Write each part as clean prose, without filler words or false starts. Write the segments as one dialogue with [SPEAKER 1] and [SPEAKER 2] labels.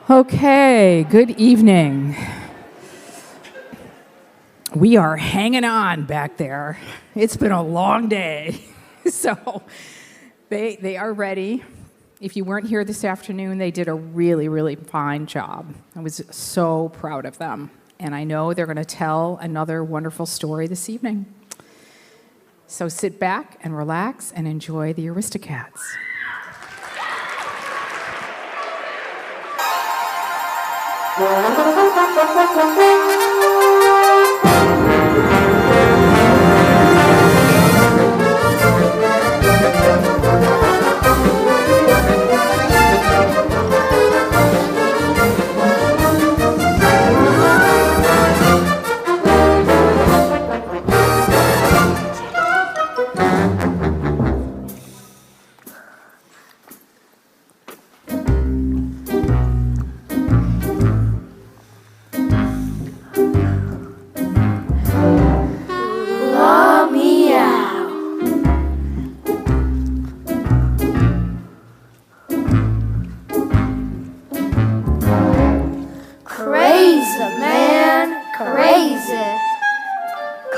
[SPEAKER 1] Okay, good evening. We are hanging on back there. It's been a long day. So they are ready. If you weren't here this afternoon, they did a really, really fine job. I was so proud of them. And I know they're going to tell another wonderful story this evening. So sit back and relax and enjoy the Aristocats.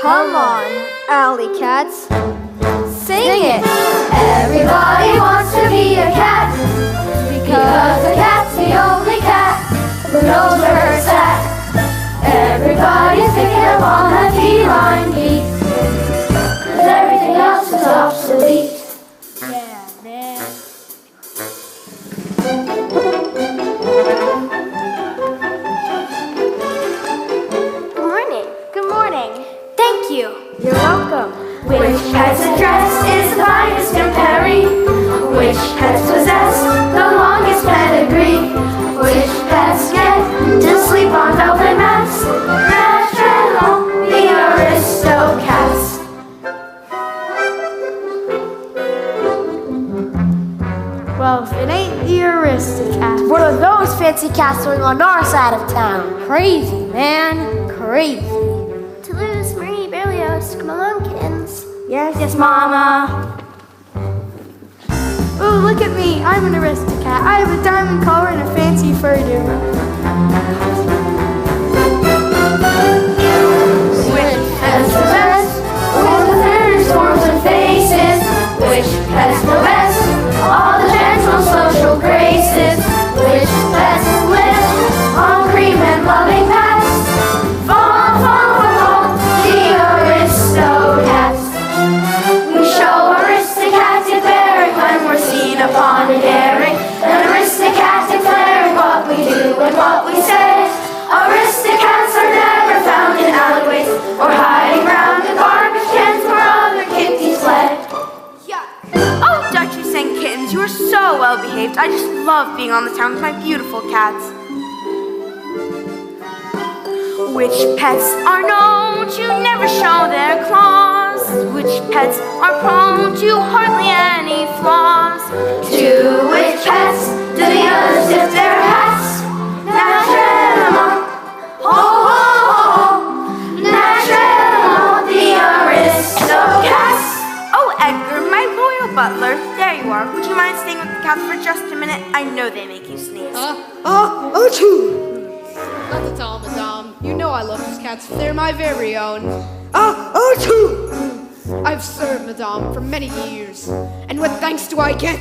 [SPEAKER 2] Come on, alley cats, sing it! Everybody wants to be a cat, because a cat's the only cat who knows where it's at. Everybody's picking up on that feline beat, 'cause everything else is obsolete. Yeah, man. Good morning. Thank you. You're welcome. Which pet's address is the finest in Perry? Which pets possess the longest pedigree? Which pets get to sleep on velvet mats? National, the Aristocats.
[SPEAKER 3] Well, if it ain't the Aristocats,
[SPEAKER 2] what are those fancy cats doing on our side of town?
[SPEAKER 3] Crazy, man. Crazy.
[SPEAKER 2] Toulouse, Marie, Berlioz, come along, kittens.
[SPEAKER 3] Yes,
[SPEAKER 2] Mama.
[SPEAKER 3] Oh, look at me. I'm an Aristocat. I have a diamond collar and a fancy fur do.
[SPEAKER 2] Which pets the best? All the various forms and faces. Which pets the best? All the gentle social graces. Which pets live on cream and loving pets? Fall, the Aristocats. We show aristocratic bearing when we're seen upon a daring. An aristocrat declaring what we do and what we say. Aristocats are never found in alleyways or hiding round the garbage cans where other kitties play.
[SPEAKER 4] Oh, Duchess and kittens, you are so well behaved. I just love being on the town with my beautiful cats. Which pets are known to never show their claws? Which pets are prone to hardly any flaws?
[SPEAKER 2] To which pets do the others tip their hats? Naturellement, ho ho ho, naturellement, the Aristocats.
[SPEAKER 4] Oh, Edgar, my loyal butler. There you are. Would you mind staying with the cats for just a minute? I know they make you sneeze.
[SPEAKER 5] Achoo! Not at all, madame. You know I love these cats. They're my very own. Achoo! I've served, madame, for many years. And what thanks do I get?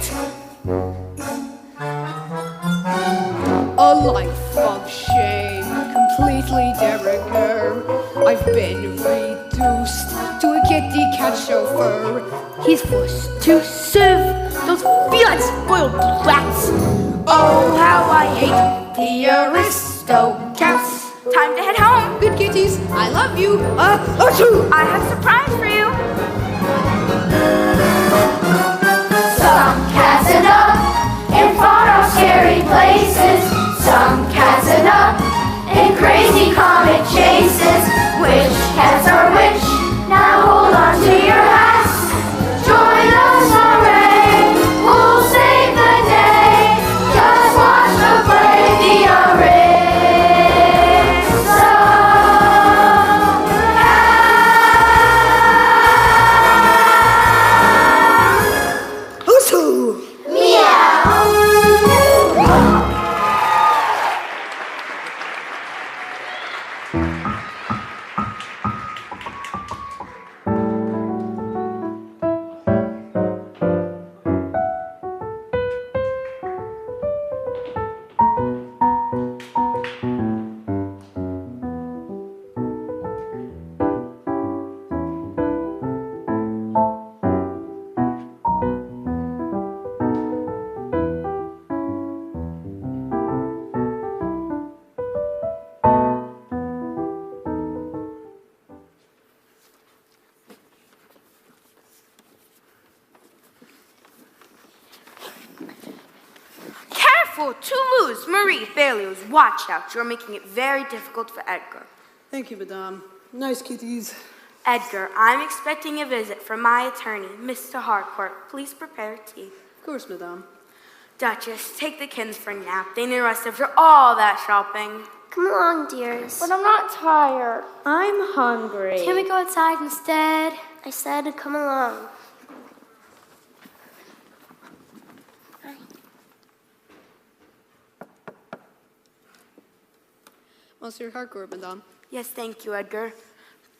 [SPEAKER 5] A life of shame, completely de rigueur. I've been reduced to a kitty cat chauffeur. He's forced to serve those felines, spoiled brats. Oh, how I hate the Aristocats.
[SPEAKER 4] Time to head home.
[SPEAKER 5] Good kitties, I love you.
[SPEAKER 4] Achoo! I have a surprise for you.
[SPEAKER 2] Some cats end up in far-off scary places. Some cats end up in crazy comic chases. Which cats are which? Now hold on to your hats. Join the soiree. We'll save the day. Just watch the play. The Aristocats.
[SPEAKER 4] Careful, Toulouse, Marie, Berlioz, watch out. You're making it very difficult for Edgar.
[SPEAKER 6] Thank you, madame. Nice kitties.
[SPEAKER 4] Edgar, I'm expecting a visit from my attorney, Mr. Harcourt. Please prepare tea.
[SPEAKER 6] Of course, madame.
[SPEAKER 4] Duchess, take the kittens for a nap. They need a rest after all that shopping.
[SPEAKER 2] Come along, dears.
[SPEAKER 3] But I'm not tired.
[SPEAKER 7] I'm hungry.
[SPEAKER 2] Can we go outside instead? I said come along.
[SPEAKER 6] Monsieur Harcourt, madame.
[SPEAKER 4] Yes, thank you, Edgar.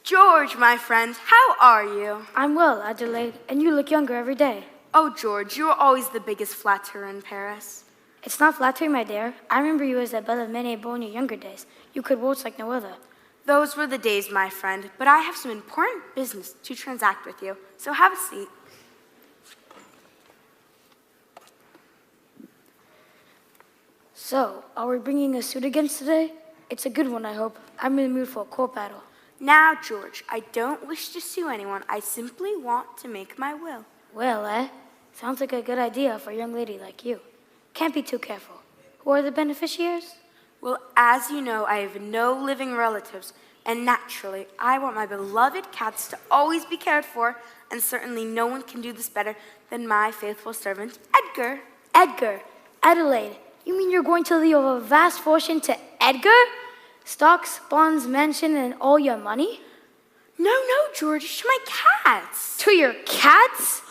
[SPEAKER 4] George, my friend, how are you?
[SPEAKER 3] I'm well, Adelaide, and you look younger every day.
[SPEAKER 4] Oh, George, you were always the biggest flatterer in Paris.
[SPEAKER 3] It's not flattering, my dear. I remember you as a belle of Ménébon in your younger days. You could waltz like no other.
[SPEAKER 4] Those were the days, my friend, but I have some important business to transact with you, so have a seat.
[SPEAKER 3] So, are we bringing a suit against today? It's a good one, I hope. I'm in the mood for a court battle.
[SPEAKER 4] Now, George, I don't wish to sue anyone. I simply want to make my will.
[SPEAKER 3] Well, sounds like a good idea for a young lady like you. Can't be too careful. Who are the beneficiaries?
[SPEAKER 4] Well, as you know, I have no living relatives, and naturally, I want my beloved cats to always be cared for, and certainly no one can do this better than my faithful servant, Edgar.
[SPEAKER 3] Edgar. Adelaide, you mean you're going to leave a vast fortune to Edgar? Stocks, bonds, mansion, and all your money?
[SPEAKER 4] No, George, it's to my cats.
[SPEAKER 3] To your cats?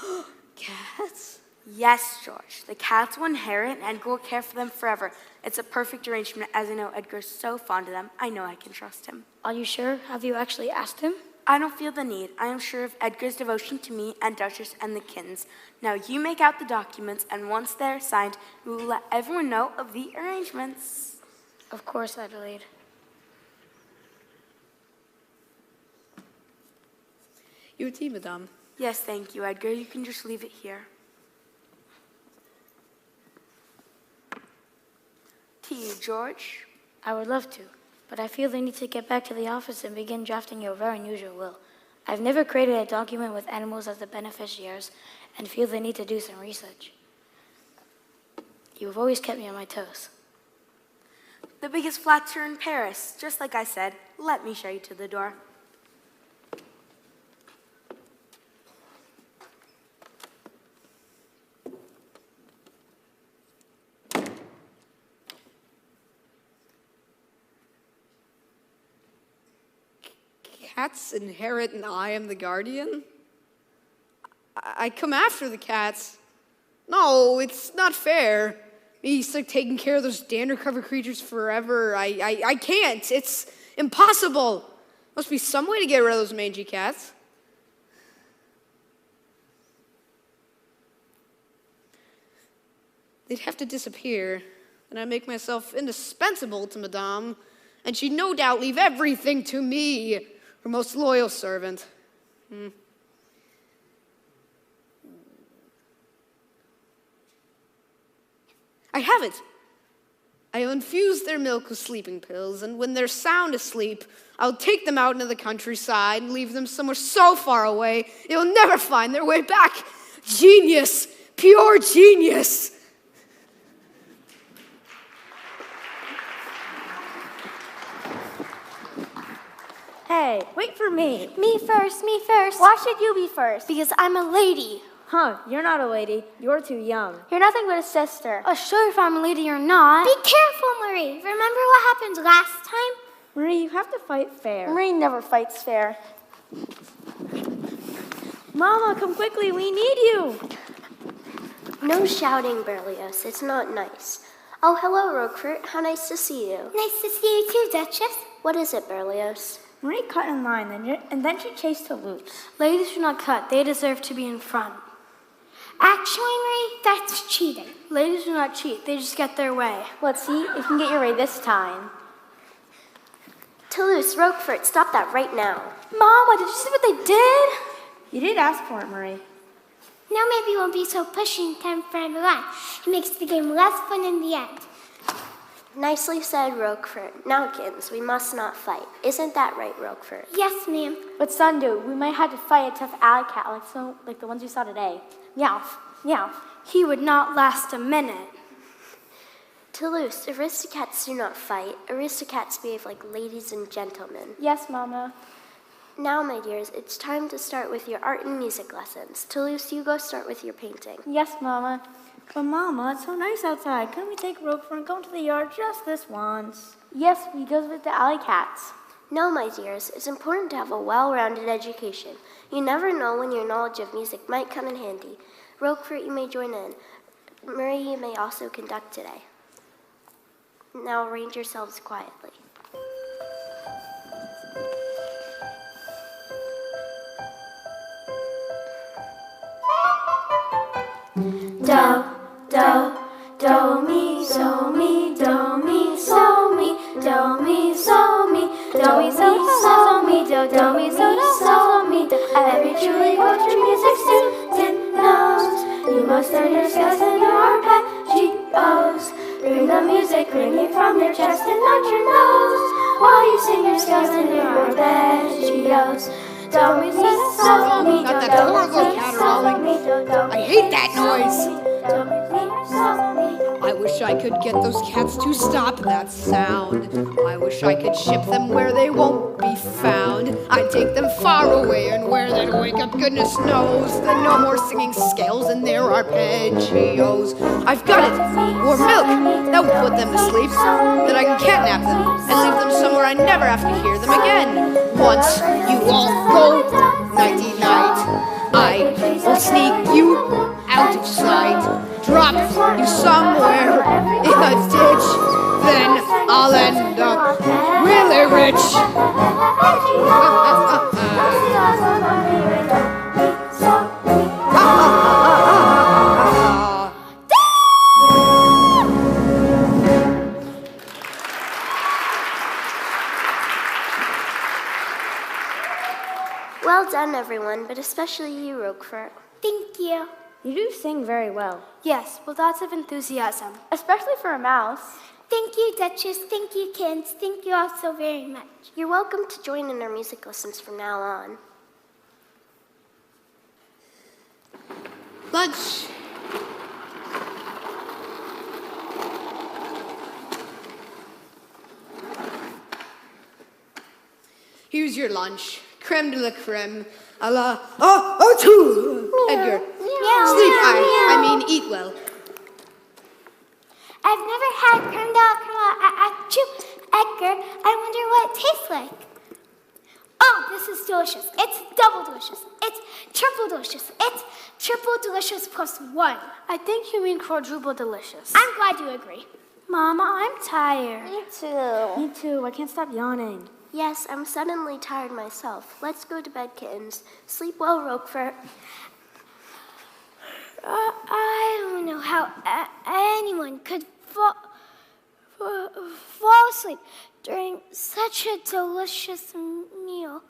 [SPEAKER 6] Cats?
[SPEAKER 4] Yes, George. The cats will inherit, and Edgar will care for them forever. It's a perfect arrangement, as I know Edgar's so fond of them. I know I can trust him.
[SPEAKER 3] Are you sure? Have you actually asked him?
[SPEAKER 4] I don't feel the need. I am sure of Edgar's devotion to me and Duchess and the kittens. Now you make out the documents, and once they're signed, we will let everyone know of the arrangements.
[SPEAKER 3] Of course, Adelaide.
[SPEAKER 6] Your tea, madame.
[SPEAKER 4] Yes, thank you, Edgar. You can just leave it here. Tea, George.
[SPEAKER 3] I would love to, but I feel they need to get back to the office and begin drafting your very unusual will. I've never created a document with animals as the beneficiaries and feel they need to do some research. You've always kept me on my toes.
[SPEAKER 4] The biggest flatterer in Paris. Just like I said, let me show you to the door.
[SPEAKER 6] Cats inherit and I am the guardian? I come after the cats. No, it's not fair. Me stuck taking care of those dander-covered creatures forever. I can't. It's impossible. Must be some way to get rid of those mangy cats. They'd have to disappear, and I'd make myself indispensable to Madame, and she'd no doubt leave everything to me, her most loyal servant. I have it. I'll infuse their milk with sleeping pills, and when they're sound asleep, I'll take them out into the countryside and leave them somewhere so far away, they'll never find their way back. Genius! Pure genius!
[SPEAKER 7] Hey, wait for me.
[SPEAKER 2] Me first, me first.
[SPEAKER 3] Why should you be first?
[SPEAKER 2] Because I'm a lady.
[SPEAKER 7] Huh, you're not a lady. You're too young.
[SPEAKER 3] You're nothing but a sister.
[SPEAKER 2] Sure if I'm a lady or not.
[SPEAKER 8] Be careful, Marie. Remember what happened last time?
[SPEAKER 7] Marie, you have to fight fair.
[SPEAKER 3] Marie never fights fair.
[SPEAKER 7] Mama, come quickly. We need you.
[SPEAKER 2] No shouting, Berlioz. It's not nice. Oh, hello, Roquefort. How nice to see you.
[SPEAKER 8] Nice to see you too, Duchess.
[SPEAKER 2] What is it, Berlioz?
[SPEAKER 7] Marie cut in line, and then she chased Toulouse.
[SPEAKER 2] Ladies should not cut. They deserve to be in front.
[SPEAKER 8] Actually, Marie, that's cheating.
[SPEAKER 2] Ladies do not cheat. They just get their way.
[SPEAKER 7] Let's see if you can get your way this time.
[SPEAKER 2] Toulouse, Roquefort, stop that right now.
[SPEAKER 3] Mama, did you see what they did?
[SPEAKER 7] You did ask for it, Marie.
[SPEAKER 8] Now maybe we'll be so pushy in time for the line. It makes the game less fun in the end.
[SPEAKER 2] Nicely said, Roquefort. Now, kittens, we must not fight. Isn't that right, Roquefort?
[SPEAKER 8] Yes, ma'am.
[SPEAKER 3] But Sundu, we might have to fight a tough alley cat like the ones you saw today. Meow, meow.
[SPEAKER 2] He would not last a minute.
[SPEAKER 9] Toulouse, Aristocats do not fight. Aristocats behave like ladies and gentlemen.
[SPEAKER 7] Yes, Mama.
[SPEAKER 9] Now, my dears, it's time to start with your art and music lessons. Toulouse, you go start with your painting.
[SPEAKER 7] Yes, Mama. But Mama, it's so nice outside. Couldn't we take Roquefort and go into the yard just this once? Yes, we go with the alley cats.
[SPEAKER 9] No, my dears, it's important to have a well-rounded education. You never know when your knowledge of music might come in handy. Roquefort, you may join in. Murray, you may also conduct today. Now arrange yourselves quietly.
[SPEAKER 2] Do, do, do, mi, so, mi, do, mi, so, mi, do, mi, so, mi, do, mi, so, mi, do, mi, so, mi, do. Every truly cultured music student knows you must learn your skills and your arpeggios. Bring the music, bring it from your chest and not your nose, while you sing your scales and your arpeggios. Do, mi, so, mi,
[SPEAKER 6] Not
[SPEAKER 2] do,
[SPEAKER 6] that
[SPEAKER 2] do,
[SPEAKER 6] horrible
[SPEAKER 2] mi,
[SPEAKER 6] caterwauling.
[SPEAKER 2] so, mi, do,
[SPEAKER 6] I hate that noise.
[SPEAKER 2] do, mi, so, mi.
[SPEAKER 6] I wish I could get those cats to stop that sound. I wish I could ship them where they won't be found. I'd take them far away and where they'd wake up goodness knows. Then no more singing scales in their arpeggios. I've got it! Warm milk! That will put them to sleep. Then I can catnap them and leave them somewhere I never have to hear them again. Once you all go nighty-night, I will sneak you out of sight, drop you somewhere in a ditch, then I'll end up really rich.
[SPEAKER 9] Well done, everyone, but especially you, Roquefort.
[SPEAKER 8] Thank you.
[SPEAKER 7] You do sing very well.
[SPEAKER 4] Yes, with lots of enthusiasm.
[SPEAKER 7] Especially for a mouse.
[SPEAKER 8] Thank you, Duchess. Thank you, kids. Thank you all so very much.
[SPEAKER 9] You're welcome to join in our music lessons from now on.
[SPEAKER 6] Lunch. Here's your lunch. Creme de la creme. A la tout. Edgar. Sleep, I mean eat well.
[SPEAKER 8] I've never had creme de la creme. Edgar, I wonder what it tastes like. Oh, this is delicious. It's double delicious. It's triple delicious. It's triple delicious plus one.
[SPEAKER 3] I think you mean quadruple delicious.
[SPEAKER 8] I'm glad you agree.
[SPEAKER 3] Mama, I'm tired.
[SPEAKER 7] Me too. Me too. I can't stop yawning.
[SPEAKER 9] Yes, I'm suddenly tired myself. Let's go to bed, kittens. Sleep well, Roquefort.
[SPEAKER 8] I don't know how anyone could fall asleep during such a delicious meal.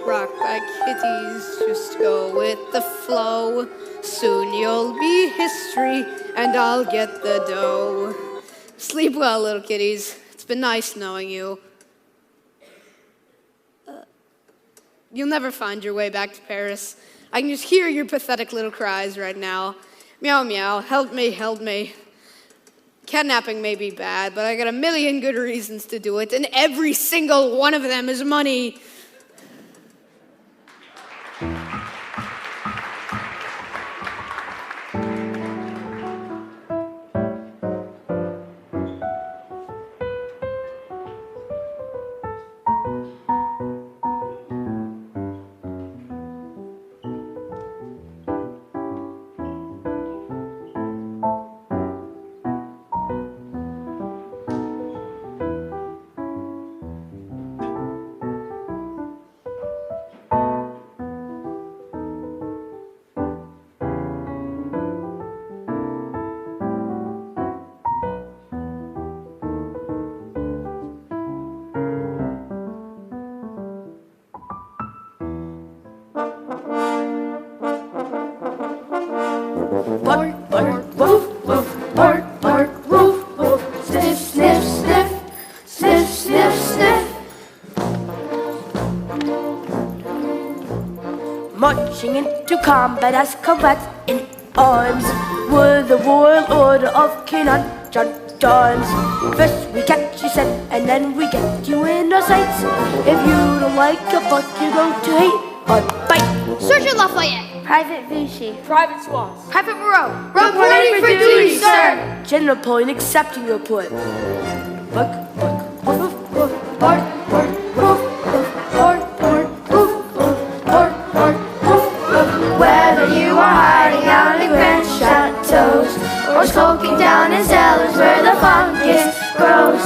[SPEAKER 6] Rock like kitties, just go with the flow. Soon you'll be history, and I'll get the dough. Sleep well, little kitties. It's been nice knowing you. You'll never find your way back to Paris. I can just hear your pathetic little cries right now. Meow, meow, help me, help me. Catnapping may be bad, but I got a million good reasons to do it, and every single one of them is money.
[SPEAKER 4] marching into combat as comrades in arms. We're the Royal Order of Canaan Gendarmes. First we catch you set, and then we get you in our sights. If you don't like a buck, you're going to hate our bite.
[SPEAKER 8] Sergeant Lafayette.
[SPEAKER 7] Private Vichy.
[SPEAKER 10] Private Swans.
[SPEAKER 8] Private Moreau.
[SPEAKER 6] Reporting for duty, sir.
[SPEAKER 4] General Napoleon accepting your report. Buck, buck, woof, woof, bark, bark, woof, woof, bark, bark, woof, woof, bark, bark, woof, woof.
[SPEAKER 2] Whether you are hiding out in grand chateaus or skulking down in cellars where the fungus grows,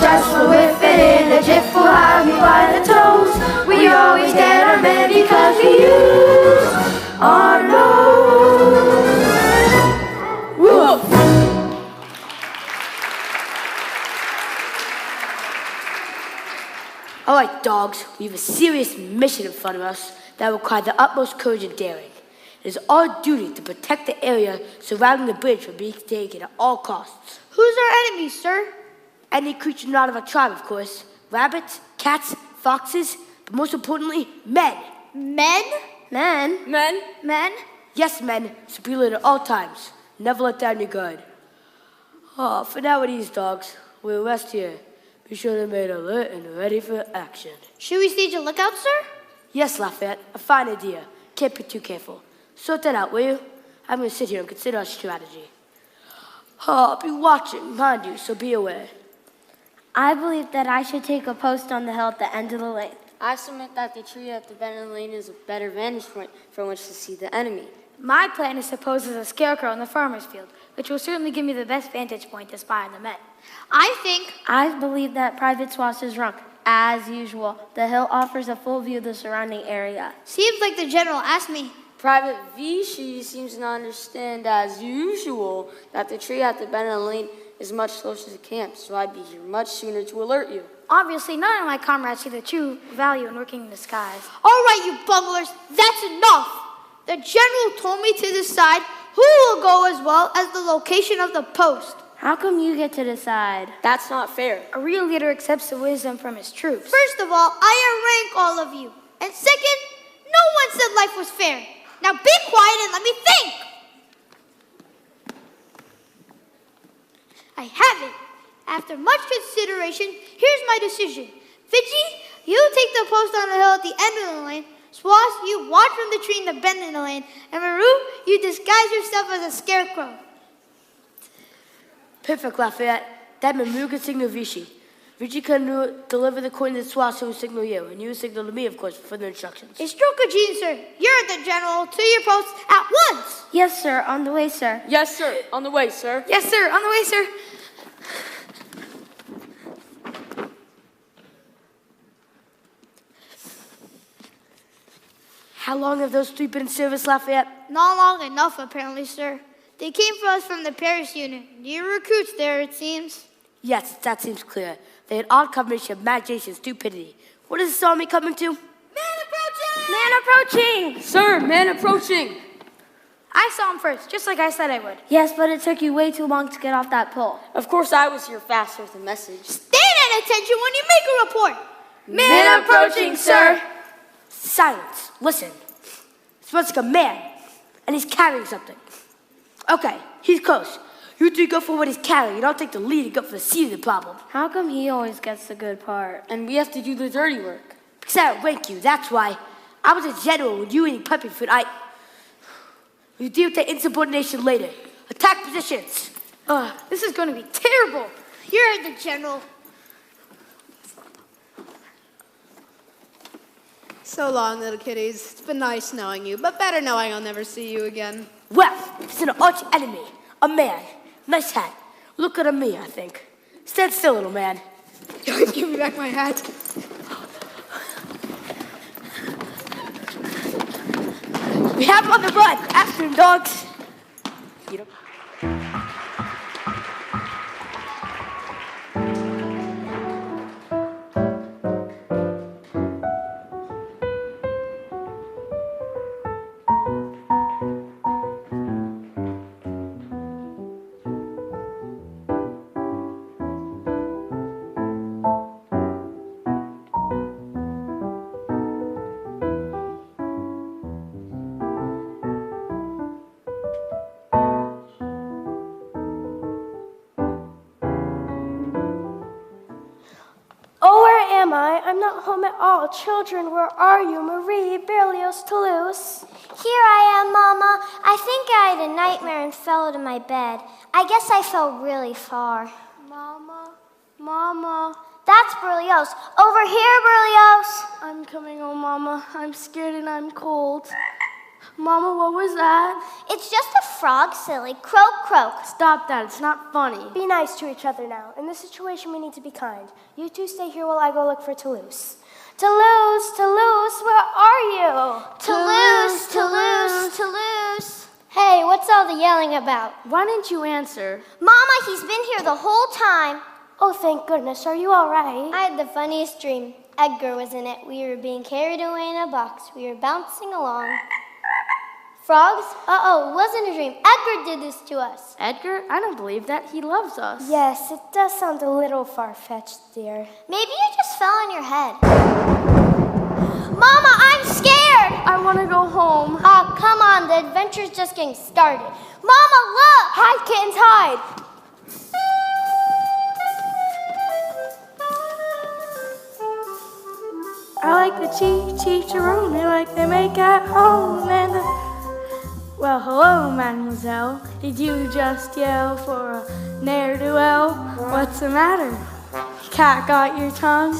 [SPEAKER 2] just a whiff it in a jiff will have you by the toes. We always get our men because we use our nose. Woof!
[SPEAKER 4] All right, dogs, we have a serious mission in front of us that will require the utmost courage and daring. It is our duty to protect the area surrounding the bridge from being taken at all costs.
[SPEAKER 8] Who's our enemy, sir?
[SPEAKER 4] Any creature not of our tribe, of course. Rabbits, cats, foxes, but most importantly, men.
[SPEAKER 8] Men?
[SPEAKER 7] Men?
[SPEAKER 10] Men?
[SPEAKER 8] Men?
[SPEAKER 4] Yes, men, superior at all times. Never let down your guard. Oh, for now with these dogs, we'll rest here. Be sure they're made alert and ready for action.
[SPEAKER 8] Should we stage a lookout, sir?
[SPEAKER 4] Yes, Lafayette, a fine idea. Can't be too careful. Sort that out, will you? I'm going to sit here and consider our strategy. Oh, I'll be watching, mind you, so be aware.
[SPEAKER 7] I believe that I should take a post on the hill at the end of the lane.
[SPEAKER 10] I submit that the tree at the bend of the lane is a better vantage point from which to see the enemy.
[SPEAKER 3] My plan is to pose as a scarecrow in the farmer's field, which will certainly give me the best vantage point to spy on the men.
[SPEAKER 7] I believe that Private Swass is wrong. As usual, the hill offers a full view of the surrounding area.
[SPEAKER 8] Seems like the general asked me.
[SPEAKER 10] Private Vichy seems to not understand, as usual, that the tree at the bend of the lane is much closer to the camp, so I'd be here much sooner to alert you.
[SPEAKER 3] Obviously, none of my comrades see the true value in working in the skies.
[SPEAKER 8] All right, you bunglers, that's enough. The general told me to decide who will go as well as the location of the post.
[SPEAKER 7] How come you get to decide?
[SPEAKER 10] That's not fair.
[SPEAKER 3] A real leader accepts the wisdom from his troops.
[SPEAKER 8] First of all, I rank all of you. And second, no one said life was fair. Now be quiet and let me think. I have it. After much consideration, here's my decision. Fidgy, you take the post on the hill at the end of the lane. Swass, you watch from the tree in the bend in the lane. And Maru, you disguise yourself as a scarecrow.
[SPEAKER 4] Perfect, Lafayette. That meant Maru can signal Vichy. Vichy can deliver the coin to Swass, who will signal you. And you will signal to me, of course, for further instructions.
[SPEAKER 8] A stroke of genius, sir. You're the general. To your post at once.
[SPEAKER 7] Yes, sir. On the way, sir.
[SPEAKER 10] Yes, sir. On the way, sir.
[SPEAKER 3] Yes, sir. On the way, sir.
[SPEAKER 4] How long have those three been in service, Lafayette?
[SPEAKER 8] Not long enough, apparently, sir. They came for us from the Paris unit. New recruits there, it seems.
[SPEAKER 4] Yes, that seems clear. They had odd combination of imagination and stupidity. What is this army coming to?
[SPEAKER 8] Man approaching!
[SPEAKER 7] Man approaching!
[SPEAKER 10] Sir, man approaching.
[SPEAKER 3] I saw him first, just like I said I would.
[SPEAKER 7] Yes, but it took you way too long to get off that pole.
[SPEAKER 10] Of course, I was here faster with the message.
[SPEAKER 8] Stand at attention when you make a report.
[SPEAKER 10] Man approaching, sir.
[SPEAKER 4] Silence. Listen. Smells like a man, and he's carrying something. Okay, he's close. You three go for what he's carrying. You don't take the lead and go for the seed of the problem.
[SPEAKER 7] How come he always gets the good part?
[SPEAKER 10] And we have to do the dirty work.
[SPEAKER 4] Because I outrank you, that's why. I was a general when you eating puppy food. You deal with the insubordination later. Attack positions.
[SPEAKER 3] This is going to be terrible.
[SPEAKER 8] You're the general.
[SPEAKER 6] So long, little kitties. It's been nice knowing you, but better knowing I'll never see you again.
[SPEAKER 4] Well, it's an arch enemy. A man. Nice hat. Look at me, I think. Stand still, little man.
[SPEAKER 6] Give me back my hat.
[SPEAKER 4] We have him on the run. After him, dogs. You know.
[SPEAKER 7] am I? I'm not home at all. Children, where are you? Marie, Berlioz, Toulouse.
[SPEAKER 8] Here I am, Mama. I think I had a nightmare and fell out of my bed. I guess I fell really far.
[SPEAKER 7] Mama.
[SPEAKER 8] That's Berlioz. Over here, Berlioz.
[SPEAKER 7] I'm coming home, Mama. I'm scared and I'm cold. Mama, what was that?
[SPEAKER 8] It's just a frog, silly. Croak, croak.
[SPEAKER 7] Stop that. It's not funny. Be nice to each other now. In this situation, we need to be kind. You two stay here while I go look for Toulouse. Toulouse, Toulouse, where are you?
[SPEAKER 8] Toulouse, Toulouse, Toulouse. Hey, what's all the yelling about?
[SPEAKER 7] Why didn't you answer?
[SPEAKER 8] Mama, he's been here the whole time.
[SPEAKER 7] Oh, thank goodness. Are you all right?
[SPEAKER 8] I had the funniest dream. Edgar was in it. We were being carried away in a box. We were bouncing along. Frogs? Uh-oh, it wasn't a dream. Edgar did this to us.
[SPEAKER 7] Edgar? I don't believe that. He loves us.
[SPEAKER 8] Yes, it does sound a little far-fetched, dear. Maybe you just fell on your head. Mama, I'm scared!
[SPEAKER 7] I want to go home.
[SPEAKER 8] Ah, come on, the adventure's just getting started. Mama, look!
[SPEAKER 7] Hide, kittens, hide! I like the chee-chee-chironi like they make at home and Well, hello, mademoiselle. Did you just yell for a ne'er-do-well? What's the matter? Cat got your tongue?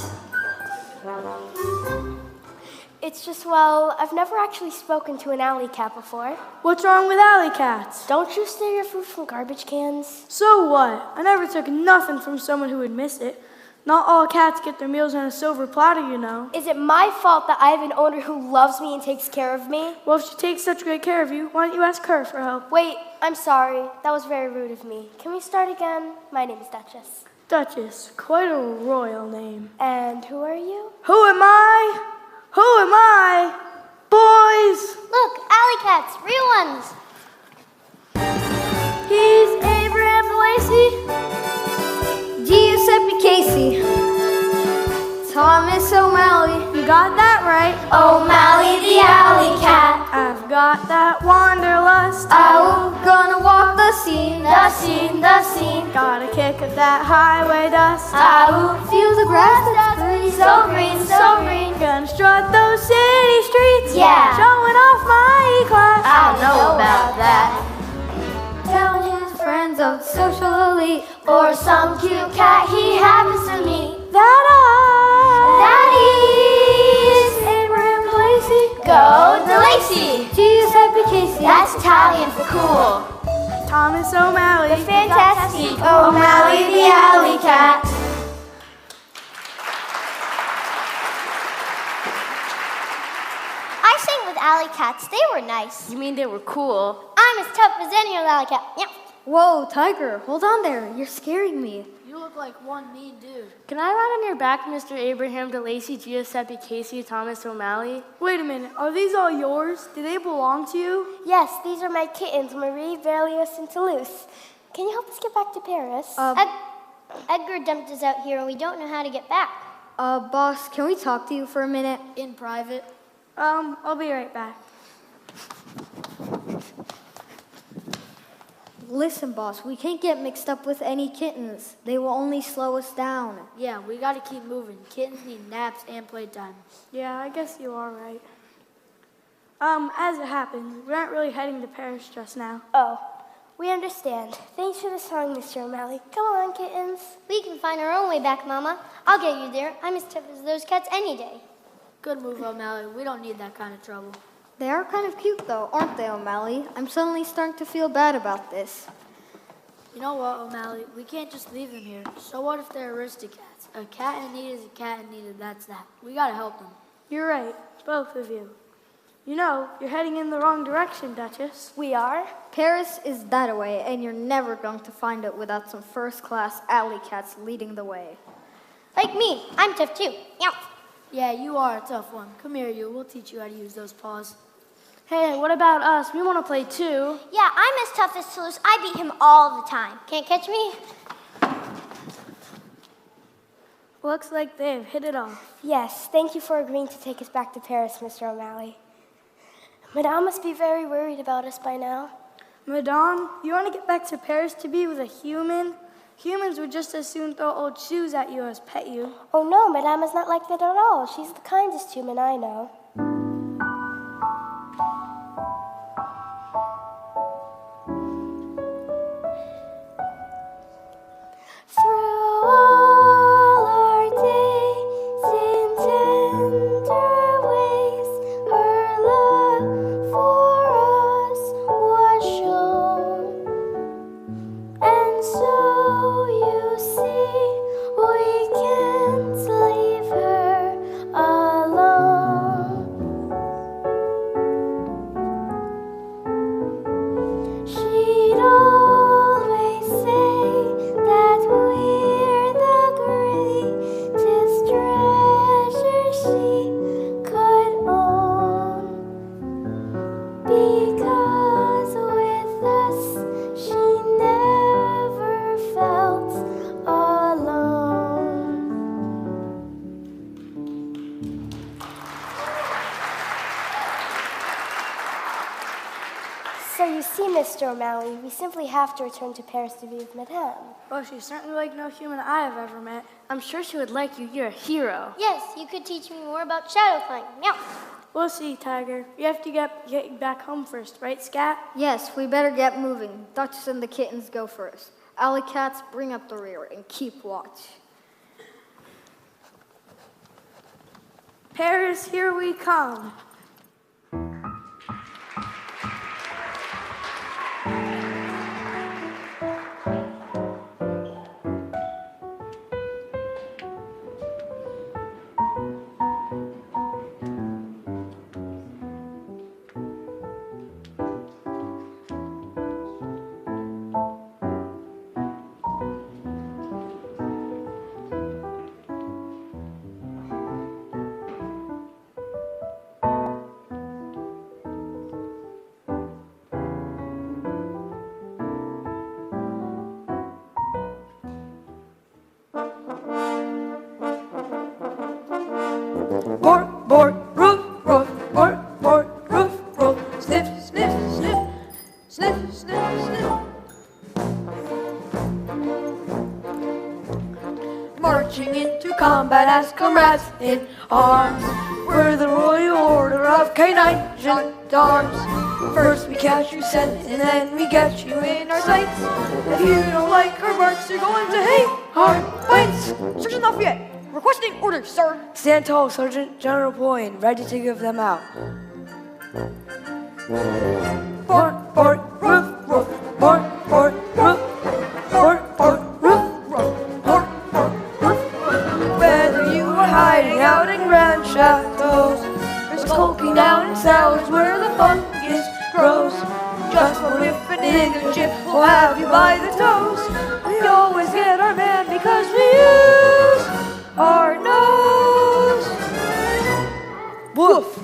[SPEAKER 7] It's just, well, I've never actually spoken to an alley cat before. What's wrong with alley cats? Don't you steal your food from garbage cans? So what? I never took nothing from someone who would miss it. Not all cats get their meals on a silver platter, you know. Is it my fault that I have an owner who loves me and takes care of me? Well, if she takes such great care of you, why don't you ask her for help? Wait, I'm sorry. That was very rude of me. Can we start again? My name is Duchess. Duchess, quite a royal name. And who are you? Who am I? Who am I? Boys!
[SPEAKER 8] Look, alley cats, real ones.
[SPEAKER 7] He's Abraham Lacey. Giuseppe Casey, Thomas O'Malley, you got that right.
[SPEAKER 8] O'Malley the alley cat.
[SPEAKER 7] I've got that wanderlust. I'm gonna walk the scene,
[SPEAKER 8] The scene, the scene.
[SPEAKER 7] Got a kick of that highway dust.
[SPEAKER 8] I will feel the grass that's green, so green, so green.
[SPEAKER 7] Gonna strut those city streets,
[SPEAKER 8] Yeah.
[SPEAKER 7] showing off my E-class.
[SPEAKER 8] I know about that.
[SPEAKER 7] Tell his friends of social elite,
[SPEAKER 8] Or some cute cat he happens to meet.
[SPEAKER 7] that
[SPEAKER 8] That is
[SPEAKER 7] Abraham Lacey,
[SPEAKER 8] Go the Lacey.
[SPEAKER 7] Giuseppe Casey,
[SPEAKER 8] That's Italian for cool.
[SPEAKER 7] Thomas O'Malley,
[SPEAKER 8] The fantastic O'Malley the alley cat. I sang with alley cats. They were nice.
[SPEAKER 7] You mean they were cool?
[SPEAKER 8] I'm as tough as any other alley cat. Yep.
[SPEAKER 7] Whoa, Tiger, hold on there. You're scaring me. You look like one mean dude. Can I ride on your back, Mr. Abraham DeLacy, Giuseppe Casey, Thomas O'Malley? Wait a minute. Are these all yours? Do they belong to you?
[SPEAKER 8] Yes, these are my kittens, Marie, Berlioz, and Toulouse. Can you help us get back to Paris? Edgar dumped us out here, and we don't know how to get back.
[SPEAKER 7] Boss, can we talk to you for a minute? In private? I'll be right back.
[SPEAKER 11] Listen, boss, we can't get mixed up with any kittens. They will only slow us down.
[SPEAKER 10] Yeah, we gotta keep moving. Kittens need naps and playtime.
[SPEAKER 7] Yeah, I guess you are right. As it happens, we aren't really heading to Paris just now.
[SPEAKER 8] Oh, we understand. Thanks for the song, Mr. O'Malley. Come on, kittens. We can find our own way back, Mama. I'll get you there. I'm as tough as those cats any day.
[SPEAKER 10] Good move, O'Malley. We don't need that kind of trouble.
[SPEAKER 11] They are kind of cute, though, aren't they, O'Malley? I'm suddenly starting to feel bad about this.
[SPEAKER 10] You know what, O'Malley? We can't just leave them here. So what if they're Aristocats? A cat in need is a cat in need, and that's that. We gotta help them.
[SPEAKER 7] You're right, both of you. You know, you're heading in the wrong direction, Duchess.
[SPEAKER 8] We are?
[SPEAKER 11] Paris is that way, and you're never going to find it without some first-class alley cats leading the way.
[SPEAKER 8] Like me. I'm tough, too. Yep.
[SPEAKER 10] Yeah, you are a tough one. Come here, you. We'll teach you how to use those paws.
[SPEAKER 7] Hey, what about us? We want to play too.
[SPEAKER 8] Yeah, I'm as tough as Toulouse. I beat him all the time. Can't catch me?
[SPEAKER 7] Looks like they've hit it off.
[SPEAKER 8] Yes, thank you for agreeing to take us back to Paris, Mr. O'Malley. Madame must be very worried about us by now.
[SPEAKER 7] Madame, you want to get back to Paris to be with a human? Humans would just as soon throw old shoes at you as pet you.
[SPEAKER 8] Oh no, Madame is not like that at all. She's the kindest human I know. Through all our days in tender ways, her love for us was shown. And so you see, we can't leave her alone. She'd always say that we're the greatest treasure she could own. Because with us she never felt alone. So you see, Mr. O'Malley, we simply have to return to Paris to be with Madame.
[SPEAKER 7] Well, she's certainly like no human I have ever met. I'm sure she would like you. You're a hero.
[SPEAKER 8] Yes, you could teach me more about shadow climbing. Meow.
[SPEAKER 7] We'll see, Tiger. You have to get back home first, right, Scat?
[SPEAKER 11] Yes, we better get moving. Ducks and the kittens go first. Alley cats, bring up the rear and keep watch.
[SPEAKER 7] Paris, here we come.
[SPEAKER 12] Bork, bork, roof, roof, bork, bork, roof, roof. Sniff, sniff, sniff, sniff, sniff, sniff. Marching into combat as comrades in arms. We're the Royal Order of Canine Gendarmes. First we catch you scent, and then we get you in our sights. If you don't like our barks, you're going to hate our bites.
[SPEAKER 6] Sergeant Lafayette, requesting orders, sir.
[SPEAKER 12] Stand tall, Sergeant. General Poyne, ready to give them out. Bork, bork, roof, roof, bork, bork, roof, bork, bork, roof, roof, bork, bork, roof. Whether you are hiding out in grand chateaus, or skulking down in cellars where the fungus grows, just one whiff and in a chip will have you by the toes. We always get our man because we use our nose. Woof.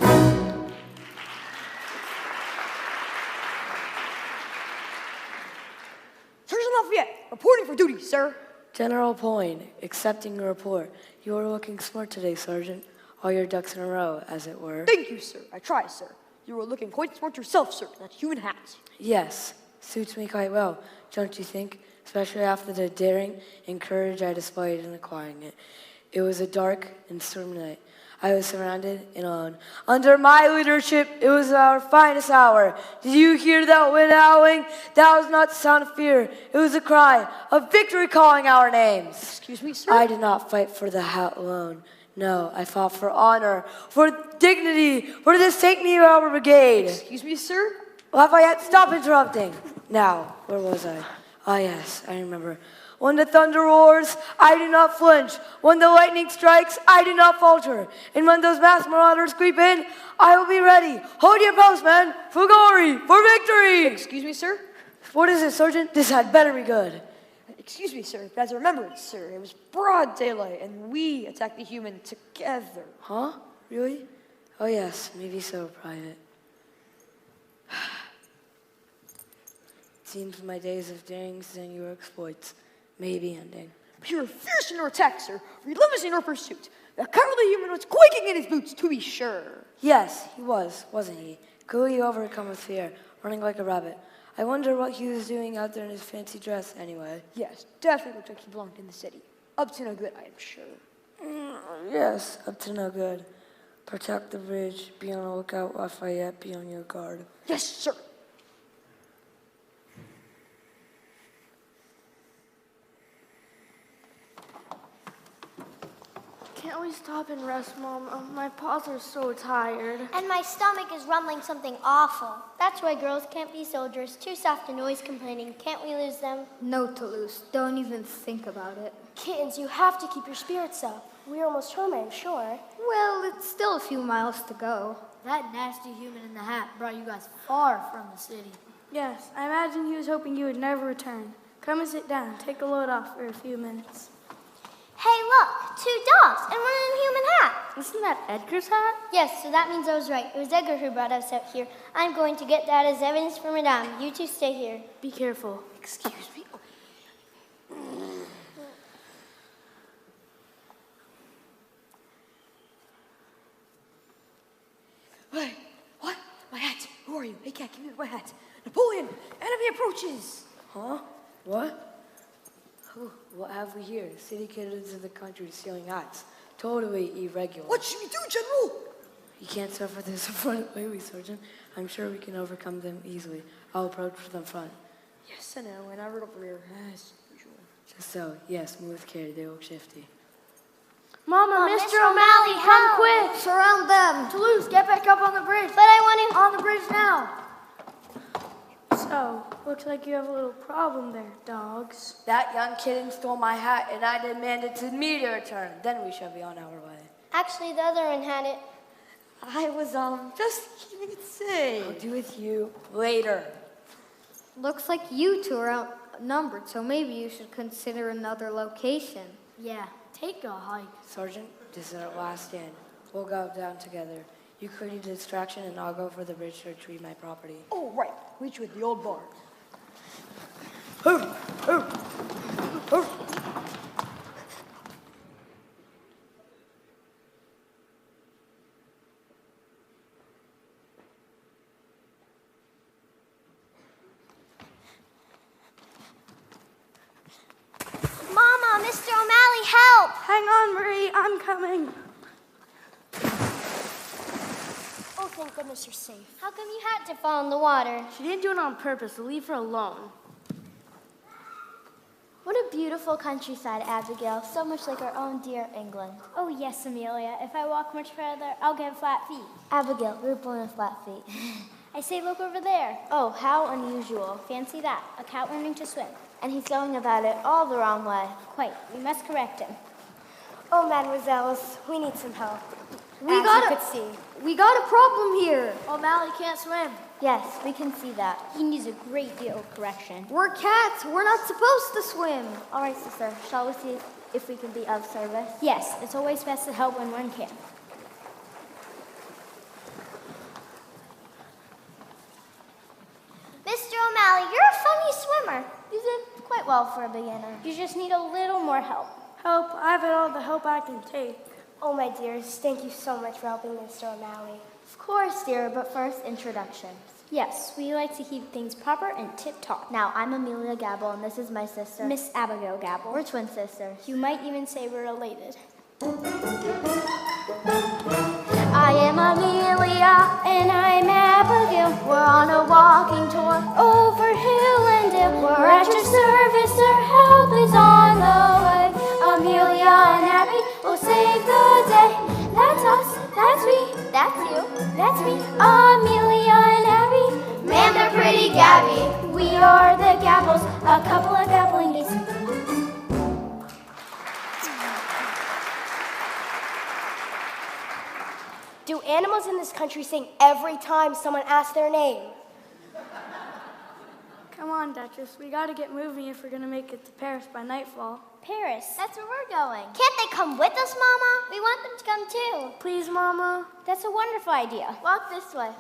[SPEAKER 6] Sergeant Lafayette, reporting for duty, sir.
[SPEAKER 12] General Poyne, accepting your report. You are looking smart today, Sergeant. All your ducks in a row, as it were.
[SPEAKER 6] Thank you, sir. I try, sir. You were looking quite smart yourself, sir. That human hat.
[SPEAKER 12] Yes, suits me quite well, don't you think? Especially after the daring and courage I displayed in acquiring it. It was a dark and stormy night. I was surrounded and alone. Under my leadership, it was our finest hour. Did you hear that wind howling? That was not the sound of fear. It was a cry of victory calling our names.
[SPEAKER 6] Excuse me, sir?
[SPEAKER 12] I did not fight for the hat alone. No, I fought for honor, for dignity, for the sanctity of our brigade.
[SPEAKER 6] Excuse me, sir?
[SPEAKER 12] Lafayette, stop interrupting. Now, where was I? Ah, yes, I remember. When the thunder roars, I do not flinch. When the lightning strikes, I do not falter. And when those masked marauders creep in, I will be ready. Hold your post, men, for glory, for victory.
[SPEAKER 6] Excuse me, sir?
[SPEAKER 12] What is it, Sergeant? This had better be good.
[SPEAKER 6] Excuse me, sir. As a remembrance, sir, it was broad daylight, and we attacked the human together.
[SPEAKER 12] Huh? Really? Oh, yes, maybe so, Private. It seems my days of daring singular exploits may be ending.
[SPEAKER 6] But you were fierce in your attack, sir, relentless in your pursuit. The cowardly human was quaking in his boots, to be sure.
[SPEAKER 12] Yes, he was, wasn't he? Coolly overcome with fear, running like a rabbit. I wonder what he was doing out there in his fancy dress anyway.
[SPEAKER 5] Yes, definitely looked like he belonged in the city. Up to no good, I am sure.
[SPEAKER 12] Yes, up to no good. Protect the bridge. Be on the lookout. Lafayette, be on your guard.
[SPEAKER 5] Yes, sir.
[SPEAKER 7] Can't we stop and rest, Mom? My paws are so tired.
[SPEAKER 8] And my stomach is rumbling something awful. That's why girls can't be soldiers. Too soft and always complaining. Can't we lose them?
[SPEAKER 11] No, Toulouse, don't even think about it.
[SPEAKER 7] Kittens, you have to keep your spirits up. We're almost home, I'm sure.
[SPEAKER 11] Well, it's still a few miles to go.
[SPEAKER 13] That nasty human in the hat brought you guys far from the city.
[SPEAKER 7] Yes, I imagine he was hoping you would never return. Come and sit down. Take a load off for a few minutes.
[SPEAKER 8] Hey, look! 2 dogs and one in a human hat.
[SPEAKER 7] Isn't that Edgar's hat?
[SPEAKER 8] Yes, so that means I was right. It was Edgar who brought us out here. I'm going to get that as evidence for Madame. You two stay here.
[SPEAKER 7] Be careful.
[SPEAKER 5] Excuse me. Hey, what? My hat. Who are you? Hey, cat, give me my hat. Napoleon, enemy approaches.
[SPEAKER 12] Huh? What? What have we here? City kids of the country stealing hats. Totally irregular.
[SPEAKER 5] What should we do, General?
[SPEAKER 12] You can't suffer this in front of me, Sergeant. I'm sure we can overcome them easily. I'll approach from front.
[SPEAKER 5] Yes, I know, and I rode over here as usual.
[SPEAKER 12] Just so. Yes, move with care. They look shifty.
[SPEAKER 7] Mama, Mr. O'Malley, come quick!
[SPEAKER 11] Surround them!
[SPEAKER 13] Toulouse, get back up on the bridge.
[SPEAKER 8] But I want to...
[SPEAKER 13] On the bridge now.
[SPEAKER 7] So, looks like you have a little problem there, dogs.
[SPEAKER 12] That young kitten stole my hat, and I demanded to me to return. Then we shall be on our way.
[SPEAKER 8] Actually, the other one had it.
[SPEAKER 12] I was, just keeping it safe. I'll do with you later.
[SPEAKER 11] Looks like you two are outnumbered, so maybe you should consider another location.
[SPEAKER 13] Yeah, take a hike.
[SPEAKER 12] Sergeant, this is our last stand. We'll go down together. You create a distraction, and I'll go for the bridge to retrieve my property.
[SPEAKER 5] Oh, right. Meet you at the old barn.
[SPEAKER 8] Mama, Mr. O'Malley, help!
[SPEAKER 7] Hang on, Marie, I'm coming.
[SPEAKER 8] Oh, thank goodness you're safe. How come you had to fall in the water?
[SPEAKER 7] She didn't do it on purpose, so leave her alone.
[SPEAKER 8] What a beautiful countryside, Abigail. So much like our own dear England. Oh, yes, Amelia. If I walk much further, I'll get flat feet. Abigail, we're born with flat feet. I say, look over there. Oh, how unusual. Fancy that. A cat learning to swim. And he's going about it all the wrong way. Quite. We must correct him. Oh, mademoiselles, we need some help.
[SPEAKER 11] We got a problem here.
[SPEAKER 13] O'Malley can't swim.
[SPEAKER 8] Yes, we can see that. He needs a great deal of correction.
[SPEAKER 11] We're cats. We're not supposed to swim.
[SPEAKER 8] All right, sister. Shall we see if we can be of service? Yes, it's always best to help when one can. Mr. O'Malley, you're a funny swimmer. You did quite well for a beginner. You just need a little more help.
[SPEAKER 7] Help? I've had all the help I can take.
[SPEAKER 8] Oh, my dears, thank you so much for helping Mr. O'Malley. Of course, dear, but first, introductions. Yes, we like to keep things proper and tip-top. Now, I'm Amelia Gabble, and this is my sister, Miss Abigail Gabble. We're twin sisters. You might even say we're related. I am Amelia, and I'm Abigail. We're on a walking tour over hill and dale. We're at your service, our help is on the way. Amelia and Abby will save the day. That's us, that's me, that's you, that's me. Amelia and Abby, man, they're pretty gabby. We are the Gabbles, a couple of gabblingies.
[SPEAKER 7] Do animals in this country sing every time someone asks their name? Come on, Duchess. We gotta get moving if we're gonna make it to Paris by nightfall.
[SPEAKER 8] Paris, that's where we're going. Can't they come with us, Mama? We want them to come too.
[SPEAKER 7] Please, Mama.
[SPEAKER 8] That's a wonderful idea. Walk this way.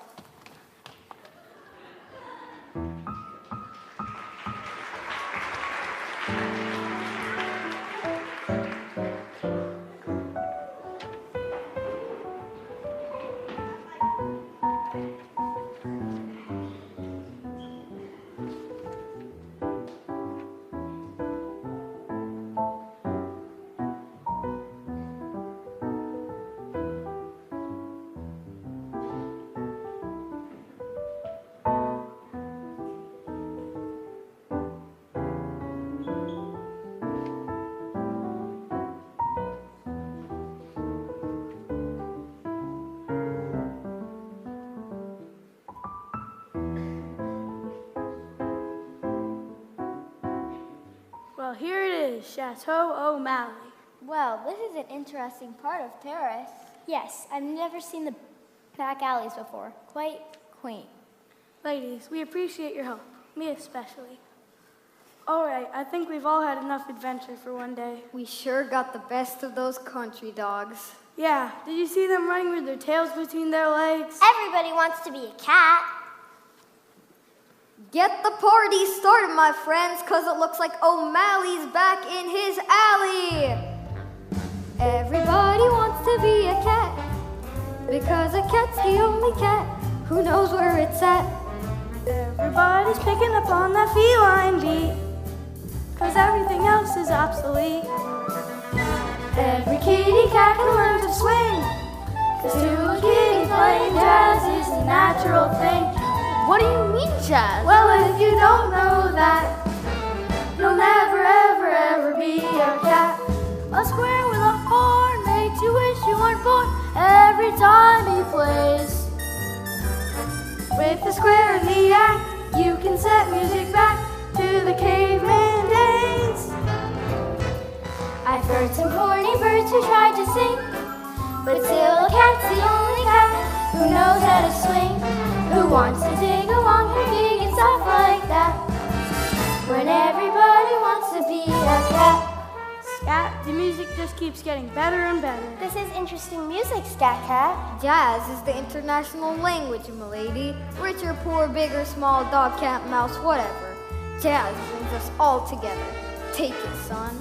[SPEAKER 7] Well, here it is, Chateau O'Malley.
[SPEAKER 8] Well, this is an interesting part of Paris. Yes, I've never seen the back alleys before. Quite quaint.
[SPEAKER 7] Ladies, we appreciate your help, me especially. All right, I think we've all had enough adventure for one day.
[SPEAKER 11] We sure got the best of those country dogs.
[SPEAKER 7] Yeah, did you see them running with their tails between their legs?
[SPEAKER 8] Everybody wants to be a cat.
[SPEAKER 11] Get the party started, my friends, because it looks like O'Malley's back in his alley. Everybody wants to be a cat, because a cat's the only cat who knows where it's at.
[SPEAKER 7] Everybody's picking up on that feline beat, cause everything else is obsolete. Every kitty cat can learn to swing, cause to a kitty playing jazz is a natural thing.
[SPEAKER 8] What do you mean, jazz?
[SPEAKER 7] Well, if you don't know that, you'll never, ever, ever be a cat. A square with a horn makes you wish you weren't born every time he plays. With the square in the act, you can set music back to the caveman days.
[SPEAKER 8] I've heard some horny birds who tried to sing, but still a cat's the only cat who knows how to swing, who wants to sing along her gig and stuff like that, when everybody wants to be a cat.
[SPEAKER 7] Scat, the music just keeps getting better and better.
[SPEAKER 8] This is interesting music, Scat Cat.
[SPEAKER 11] Jazz is the international language, m'lady. Rich or poor, big or small, dog, cat, mouse, whatever. Jazz brings us all together. Take it, son.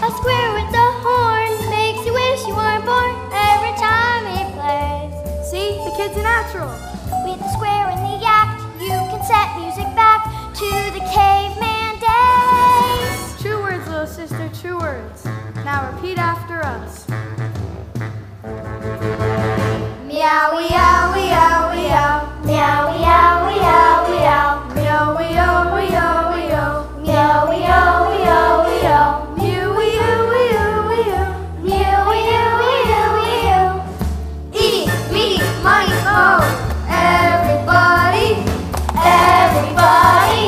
[SPEAKER 8] A square with the horn makes you wish you weren't born every time he plays.
[SPEAKER 7] See, the kid's a natural.
[SPEAKER 8] With the square in the act, you can set music back to the caveman days.
[SPEAKER 7] True words, little sister, true words. Now repeat after us.
[SPEAKER 8] Meow, meow, meow, meow. Meow, meow, meow, meow.
[SPEAKER 7] Meow, meow, meow, meow.
[SPEAKER 8] Meow, meow, meow, meow.
[SPEAKER 7] Mew, mew, mew, mew.
[SPEAKER 8] Meow, meow, meow, meow.
[SPEAKER 11] Eeny, meeny, miny, moe. Everybody,
[SPEAKER 8] Everybody,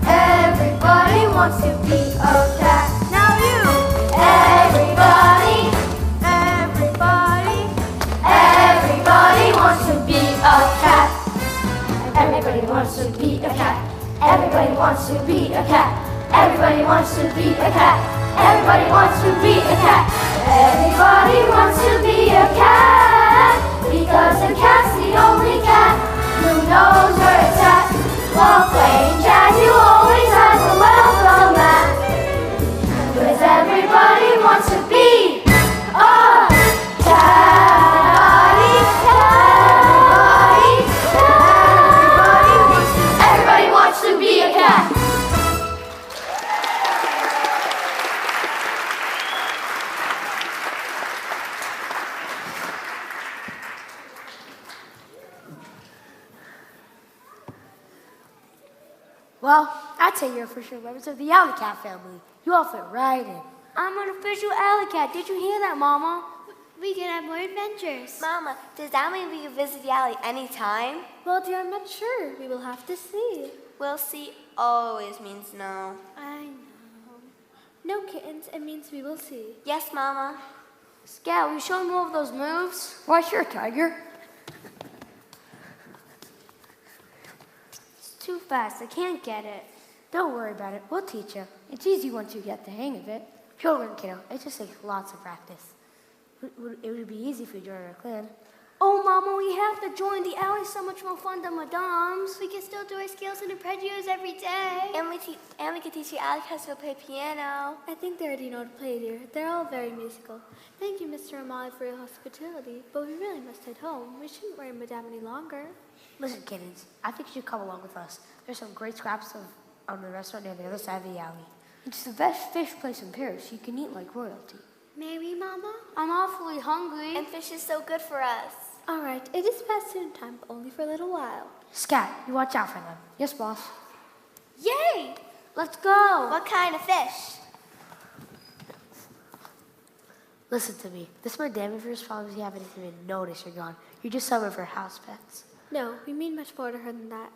[SPEAKER 11] everybody wants to be a cat.
[SPEAKER 7] Now you.
[SPEAKER 8] everybody,
[SPEAKER 7] Everybody.
[SPEAKER 8] everybody wants to be a cat. Everybody wants to be a cat. Everybody wants to be a cat. Everybody wants to be a cat. Everybody wants to be a cat. Everybody wants to be a cat. Because a cat's the only cat who knows where it's at. While playing jazz, you always have a welcome mat. Because everybody wants to be a cat. Everybody wants to be a cat.
[SPEAKER 13] Well, I'd say you're official members of the Alley Cat family. You all fit right in.
[SPEAKER 10] I'm an official alley cat. Did you hear that, Mama?
[SPEAKER 8] We can have more adventures.
[SPEAKER 9] Mama, does that mean we can visit the alley anytime?
[SPEAKER 8] Well, dear, I'm not sure. We will have to see.
[SPEAKER 9] We'll see always means no.
[SPEAKER 8] I know. No, kittens. It means we will see.
[SPEAKER 9] Yes, Mama.
[SPEAKER 10] Scout, will you show me more of those moves?
[SPEAKER 13] Why, sure, Tiger.
[SPEAKER 10] It's too fast. I can't get it.
[SPEAKER 13] Don't worry about it. We'll teach you. It's easy once you get the hang of it. You'll learn, kiddo. It just takes lots of practice. It would be easy if you joined our clan.
[SPEAKER 10] Oh, Mama, we have to join. The alley's so much more fun than Madame's.
[SPEAKER 8] We can still do our scales and arpeggios every day.
[SPEAKER 9] And we can teach the alley cats to play piano.
[SPEAKER 8] I think they already know to play, dear. They're all very musical. Thank you, Mr. O'Malley, for your hospitality, but we really must head home. We shouldn't worry Madame any longer.
[SPEAKER 13] Listen, kittens, I think you should come along with us. There's some great scraps on the restaurant near the other side of the alley. It's the best fish place in Paris. You can eat like royalty.
[SPEAKER 8] May we, Mama?
[SPEAKER 10] I'm awfully hungry.
[SPEAKER 9] And fish is so good for us.
[SPEAKER 8] All right, it is past dinner time, but only for a little while.
[SPEAKER 13] Scat, you watch out for them. Yes, boss.
[SPEAKER 8] Yay!
[SPEAKER 10] Let's go.
[SPEAKER 9] What kind of fish?
[SPEAKER 13] Listen to me. This Madame of yours probably haven't even noticed you're gone. You're just some of her house pets.
[SPEAKER 8] No, we mean much more to her than that.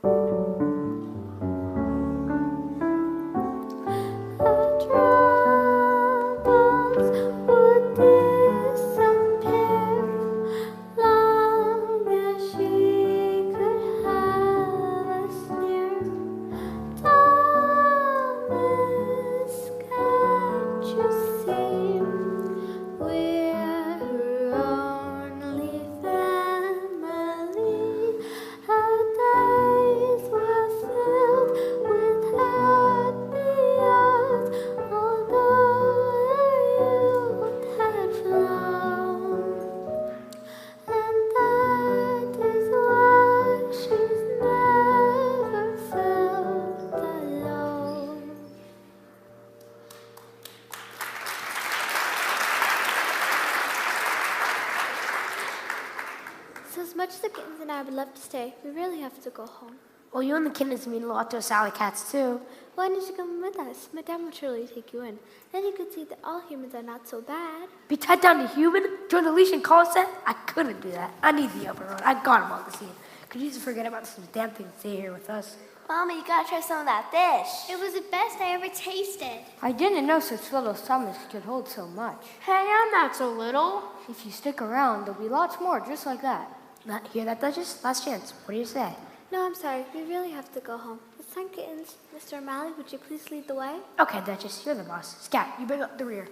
[SPEAKER 8] much as the kittens and I would love to stay, we really have to go home.
[SPEAKER 13] Well, you and the kittens mean a lot to us alley cats, too.
[SPEAKER 8] Why don't you come with us? Madame will surely take you in. Then you could see that all humans are not so bad.
[SPEAKER 13] Be tied down to human? Join the leash and call us that? I couldn't do that. I need the upper road. I got him on the scene. Could you just forget about some damn thing and stay here with us?
[SPEAKER 9] Mama, you gotta try some of that fish.
[SPEAKER 8] It was the best I ever tasted.
[SPEAKER 11] I didn't know such little stomachs could hold so much.
[SPEAKER 7] Hey, I'm not so little.
[SPEAKER 11] If you stick around, there'll be lots more just like that.
[SPEAKER 13] Not hear that, Duchess? Last chance. What do you say?
[SPEAKER 8] No, I'm sorry. We really have to go home. It's time, kittens. Mr. O'Malley, would you please lead the way?
[SPEAKER 13] Okay, Duchess, you're the boss. Scat, you bring up the rear.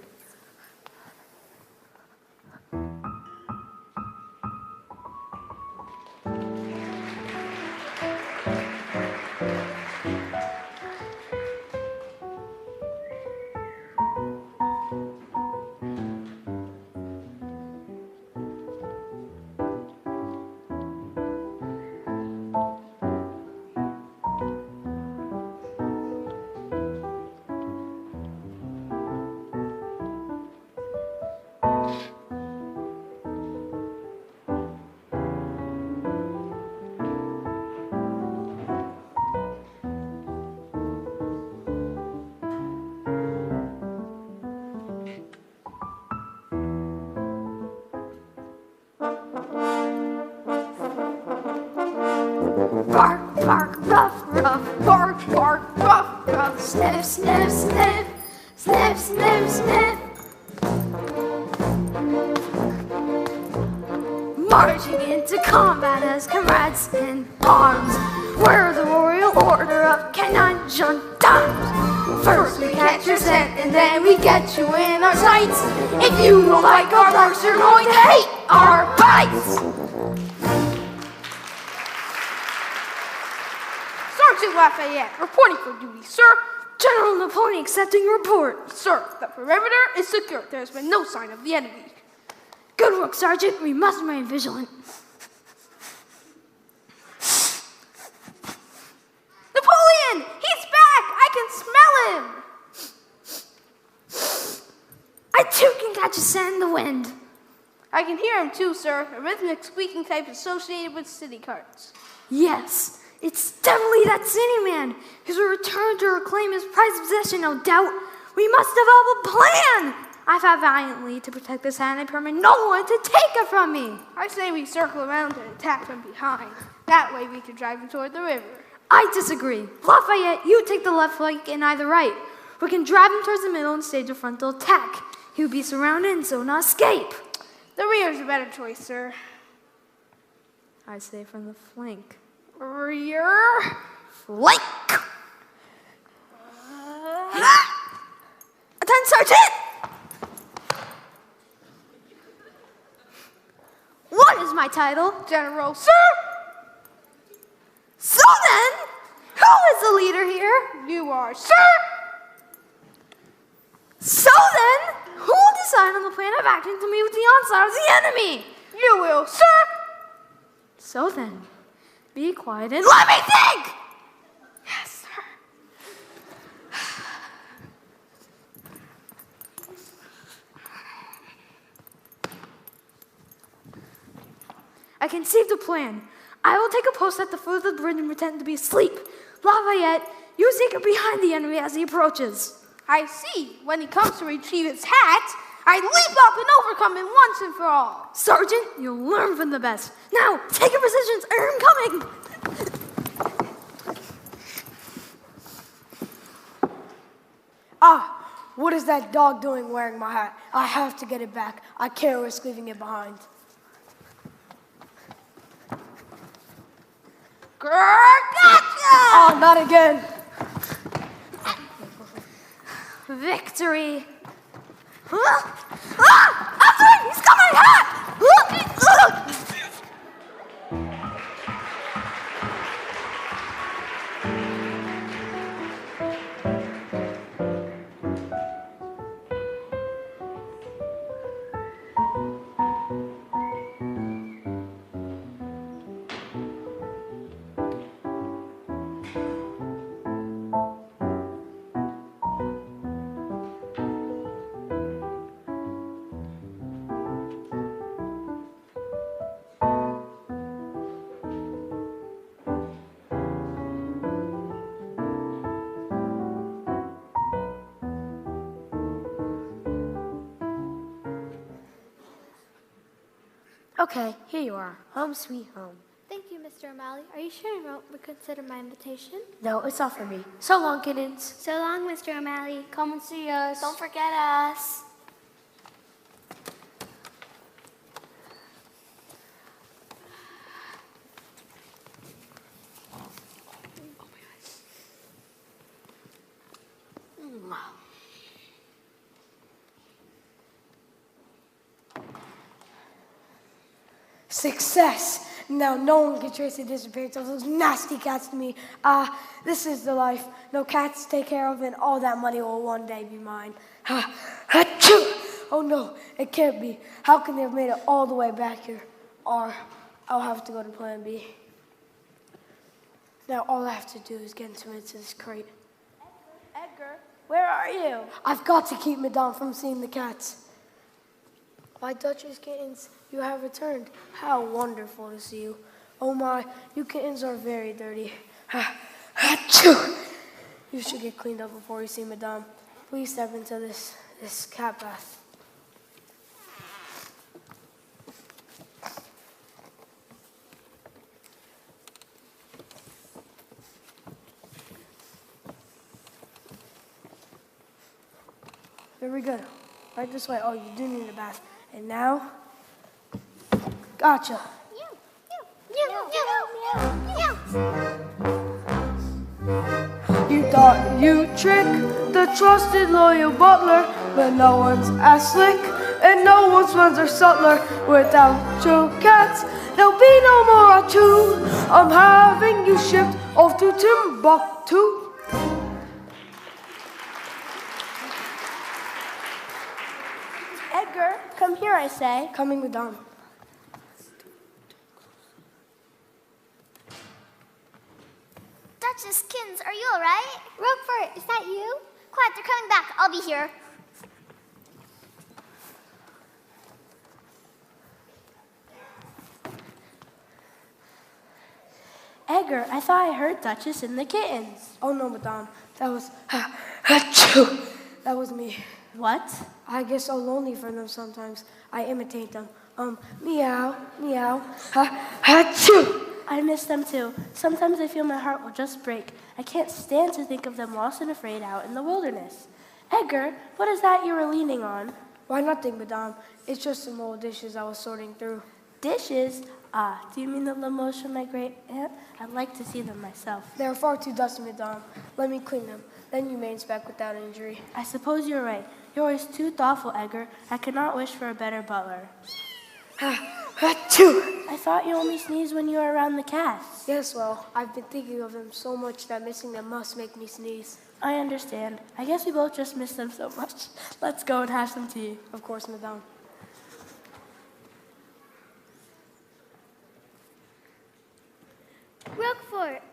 [SPEAKER 2] Bark, bark, ruff, ruff, bark, bark, ruff, ruff, sniff, sniff, sniff, sniff, sniff, sniff. Marching into combat as comrades in arms, we're the Royal Order of Canine Gendarmes. First we catch your scent and then we get you in our sights. If you don't like our barks, you're going to hate our bites.
[SPEAKER 5] Sergeant Lafayette, reporting for duty, sir. General Napoleon accepting your report. Sir, the perimeter is secure. There has been no sign of the enemy. Good work, Sergeant. We must remain vigilant. Napoleon! He's back! I can smell him! I too can catch a scent in the wind. I can hear him too, sir. A rhythmic squeaking type associated with city carts. Yes. It's definitely that city man. He's returned to reclaim his prized possession, no doubt. We must develop a plan. I fought valiantly to protect this hand and permit no one to take it from me. I say we circle around and attack from behind. That way we can drive him toward the river. I disagree. Lafayette, you take the left flank and I the right. We can drive him towards the middle and stage a frontal attack. He will be surrounded and so not escape. The rear is a better choice, sir. I say from the flank. Rear flank. Attend, Sergeant! What is my title? General, sir! So then, who is the leader here? You are, sir! So then, who will decide on the plan of action to meet with the onslaught of the enemy? You will, sir! So then, be quiet and let me think! Yes, sir. I conceived a plan. I will take a post at the foot of the bridge and pretend to be asleep. Lafayette, you secret behind the enemy as he approaches. I see. When he comes to retrieve his hat, I leap up and overcome him once and for all. Sergeant, you'll learn from the best. Now, take your positions. I'm coming.
[SPEAKER 13] Ah, what is that dog doing wearing my hat? I have to get it back. I can't risk leaving it behind.
[SPEAKER 2] Gotcha!
[SPEAKER 13] Oh, not again.
[SPEAKER 2] Victory. Huh? Ah! After him! He's got my hat! Look!
[SPEAKER 13] Okay, here you are. Home sweet home.
[SPEAKER 8] Thank you, Mr. O'Malley. Are you sure you won't reconsider my invitation?
[SPEAKER 13] No, it's not for me. So long, kittens.
[SPEAKER 8] So long, Mr. O'Malley.
[SPEAKER 10] Come and see us.
[SPEAKER 3] Don't forget us.
[SPEAKER 12] Success! Now no one can trace the disappearance of those nasty cats to me. This is the life. No cats to take care of, and all that money will one day be mine. Achoo! Oh no, it can't be. How can they have made it all the way back here? Or I'll have to go to plan B. Now all I have to do is get into this crate.
[SPEAKER 7] Edgar, where are you?
[SPEAKER 12] I've got to keep Madame from seeing the cats. Why, Duchess kittens, you have returned. How wonderful to see you. Oh my, you kittens are very dirty. Achoo! You should get cleaned up before you see Madame. Please step into this cat bath. Very good. Right this way. Oh, you do need a bath. And now, gotcha. You thought you tricked the trusted loyal butler, but no one's as slick and no one's friends are subtler. Without your cats, there'll be no more Achoo. I'm having you shipped off to Timbuktu.
[SPEAKER 7] Edgar, come here, I say.
[SPEAKER 12] Coming, Madame.
[SPEAKER 8] Duchess, Kins, are you all right? Roquefort, is that you? Quiet, they're coming back. I'll be here.
[SPEAKER 7] Edgar, I thought I heard Duchess and the kittens.
[SPEAKER 12] Oh no, Madame. That was Achoo. That was me.
[SPEAKER 7] What?
[SPEAKER 12] I get so lonely for them sometimes. I imitate them. Meow, meow, achoo.
[SPEAKER 7] I miss them too. Sometimes I feel my heart will just break. I can't stand to think of them lost and afraid out in the wilderness. Edgar, what is that you were leaning on?
[SPEAKER 12] Why, nothing, Madame. It's just some old dishes I was sorting through.
[SPEAKER 7] Dishes? Ah, do you mean the limos from my great aunt? I'd like to see them myself.
[SPEAKER 12] They are far too dusty, Madame. Let me clean them. Then you may inspect without injury.
[SPEAKER 7] I suppose you're right. You're always too thoughtful, Edgar. I cannot wish for a better butler.
[SPEAKER 12] Achoo!
[SPEAKER 7] I thought you only sneezed when you were around the cats.
[SPEAKER 12] Yes, well, I've been thinking of them so much that missing them must make me sneeze.
[SPEAKER 7] I understand. I guess we both just miss them so much. Let's go and have some tea.
[SPEAKER 12] Of course, Madame.
[SPEAKER 8] Roquefort.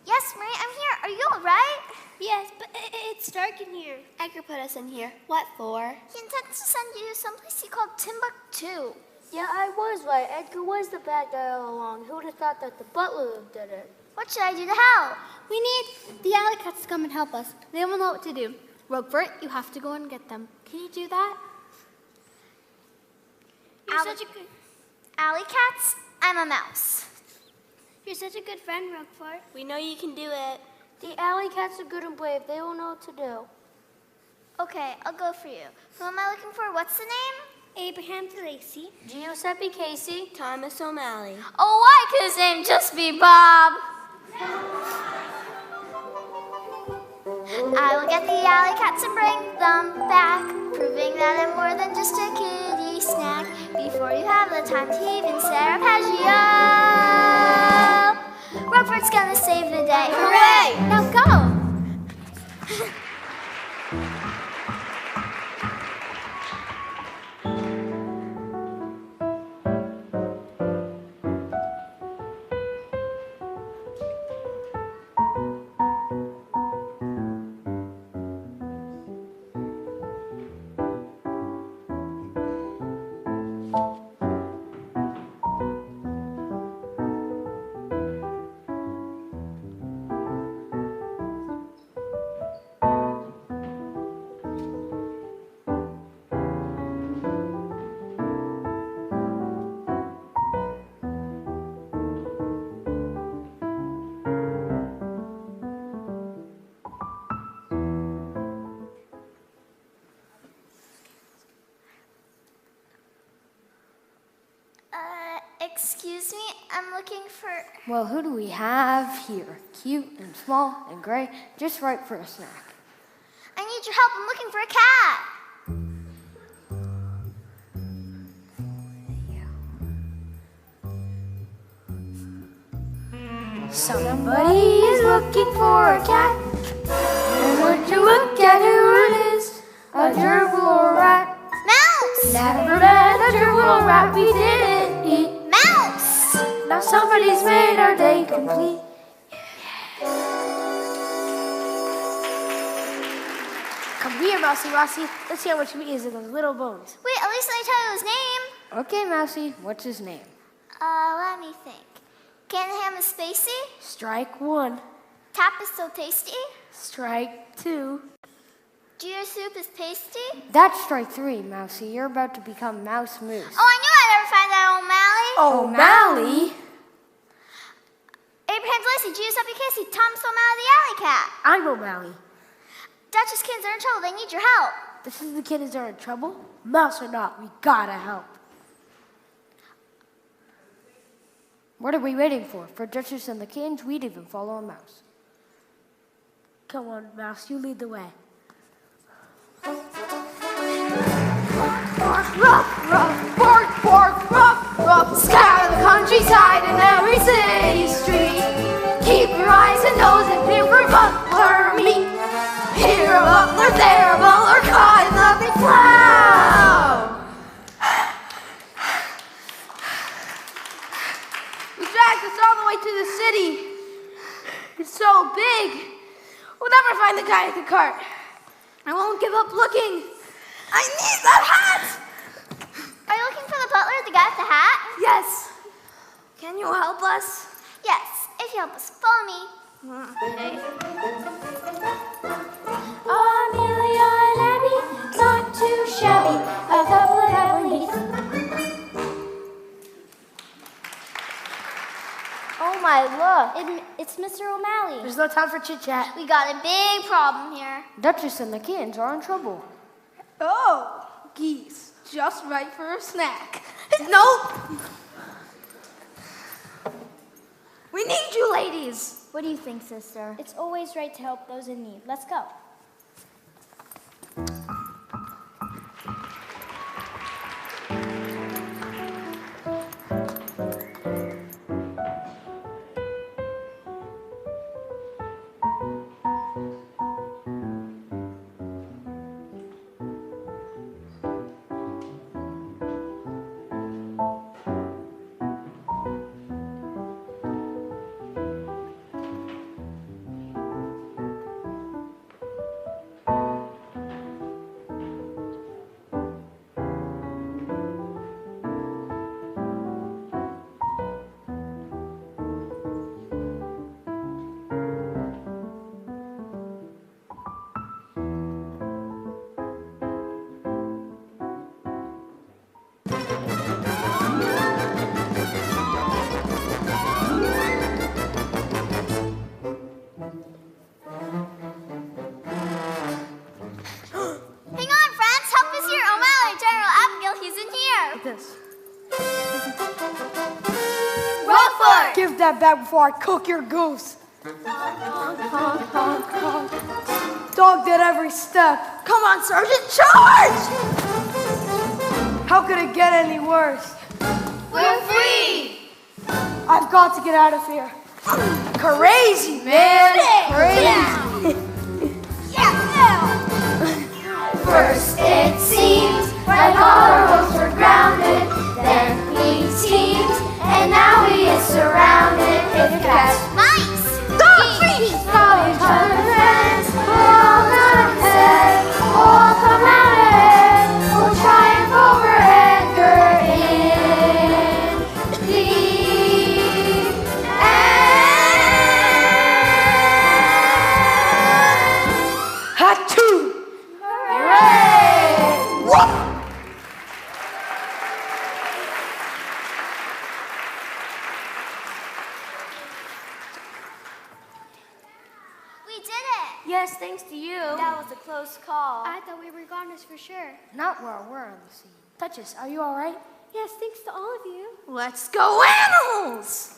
[SPEAKER 8] Yes, Marie, I'm here. Are you all right? Yes, but it's dark in here.
[SPEAKER 3] Edgar put us in here. What for?
[SPEAKER 8] He intends to send you someplace he called Timbuktu.
[SPEAKER 11] Yeah, I was right. Edgar was the bad guy all along. Who would have thought that the butler did it?
[SPEAKER 8] What should I do to help? We need the alley cats to come and help us. They will know what to do. Roquefort, you have to go and get them. Can you do that? You're such a good... Alley cats? I'm a mouse. You're such a good friend, Roquefort.
[SPEAKER 3] We know you can do it.
[SPEAKER 11] The alley cats are good and brave. They will know what to do.
[SPEAKER 8] Okay, I'll go for you. Who am I looking for? What's the name? Abraham DeLacy.
[SPEAKER 3] Giuseppe Casey. Thomas O'Malley.
[SPEAKER 8] Oh, why could his name just be Bob? I will get the alley cats and bring them back, proving that I'm more than just a kitty snack. Before you have the time to even say arpeggio, Roquefort's gonna save the day. Hooray! Now go! Excuse me, I'm looking for...
[SPEAKER 11] Well, who do we have here? Cute and small and gray, just right for a snack.
[SPEAKER 8] I need your help. I'm looking for a cat.
[SPEAKER 2] Somebody is looking for a cat. And would you look at who it is? A gerbil or rat?
[SPEAKER 8] Mouse!
[SPEAKER 2] Never met a gerbil or rat we didn't eat.
[SPEAKER 8] Mouse!
[SPEAKER 2] Now somebody's made our day complete.
[SPEAKER 13] Come here, Mousy Mousy. Let's see how much meat is in those little bones.
[SPEAKER 8] Wait, at least let me tell you his name.
[SPEAKER 11] Okay, Mousy, what's his name?
[SPEAKER 8] Let me think. Can the ham is spacey?
[SPEAKER 13] Strike one.
[SPEAKER 8] Tap is so tasty?
[SPEAKER 13] Strike two.
[SPEAKER 8] Ginger soup is pasty?
[SPEAKER 11] That's strike three, Mousy. You're about to become Mouse Moose.
[SPEAKER 8] Oh, I knew I'd never find that
[SPEAKER 13] O'Malley?
[SPEAKER 8] Abraham's Lacey, Giuseppe Casey, Thomas O'Malley the Alley Cat.
[SPEAKER 13] I'm O'Malley.
[SPEAKER 8] Duchess kids are in trouble. They need your help.
[SPEAKER 13] This is the kids that are in trouble? Mouse or not, we gotta help.
[SPEAKER 11] What are we waiting for? For Duchess and the kittens, we'd even follow a mouse.
[SPEAKER 13] Come on, Mouse, you lead the way.
[SPEAKER 2] Ruff, ruff, bark, bark, ruff, ruff. Scour the countryside and every city street. Keep your eyes and nose and peer for butler meat. Here a butler, there a butler, caught in the big cloud.
[SPEAKER 5] You dragged us all the way to the city. It's so big. We'll never find the guy at the cart. I won't give up looking. I need that hat!
[SPEAKER 8] Are you looking for the butler, the guy with the hat?
[SPEAKER 5] Yes. Can you help us?
[SPEAKER 8] Yes, if you help us. Follow me.
[SPEAKER 2] Amelia and Abby, not too shabby. A couple of heavenly.
[SPEAKER 7] Oh my, look. It's Mr. O'Malley.
[SPEAKER 13] There's no time for chit-chat.
[SPEAKER 8] We got a big problem here.
[SPEAKER 11] Duchess and the kittens are in trouble.
[SPEAKER 5] Oh, geese. Just right for a snack. Nope. We need you, ladies.
[SPEAKER 7] What do you think, sister? It's always right to help those in need. Let's go.
[SPEAKER 5] Give that back before I cook your goose. Dogged at every step. Come on, Sergeant, charge! How could it get any worse?
[SPEAKER 2] We're free!
[SPEAKER 5] I've got to get out of here. Crazy, man! Crazy!
[SPEAKER 2] First it seemed like all our hopes were grounded. Then we teamed, and now we are surrounded. If you catch
[SPEAKER 8] Mice!
[SPEAKER 2] geese, call each other friends. We're all gonna head, we'll all come out ahead. We'll triumph over Edgar in the end.
[SPEAKER 5] Achoo!
[SPEAKER 2] Hooray!
[SPEAKER 5] Whoop!
[SPEAKER 8] We did it!
[SPEAKER 13] Yes, thanks to you.
[SPEAKER 8] That was a close call.
[SPEAKER 7] I thought we were goners for sure.
[SPEAKER 11] Not while we're on the scene.
[SPEAKER 13] Duchess, are you all right?
[SPEAKER 8] Yes, thanks to all of you.
[SPEAKER 4] Let's go animals!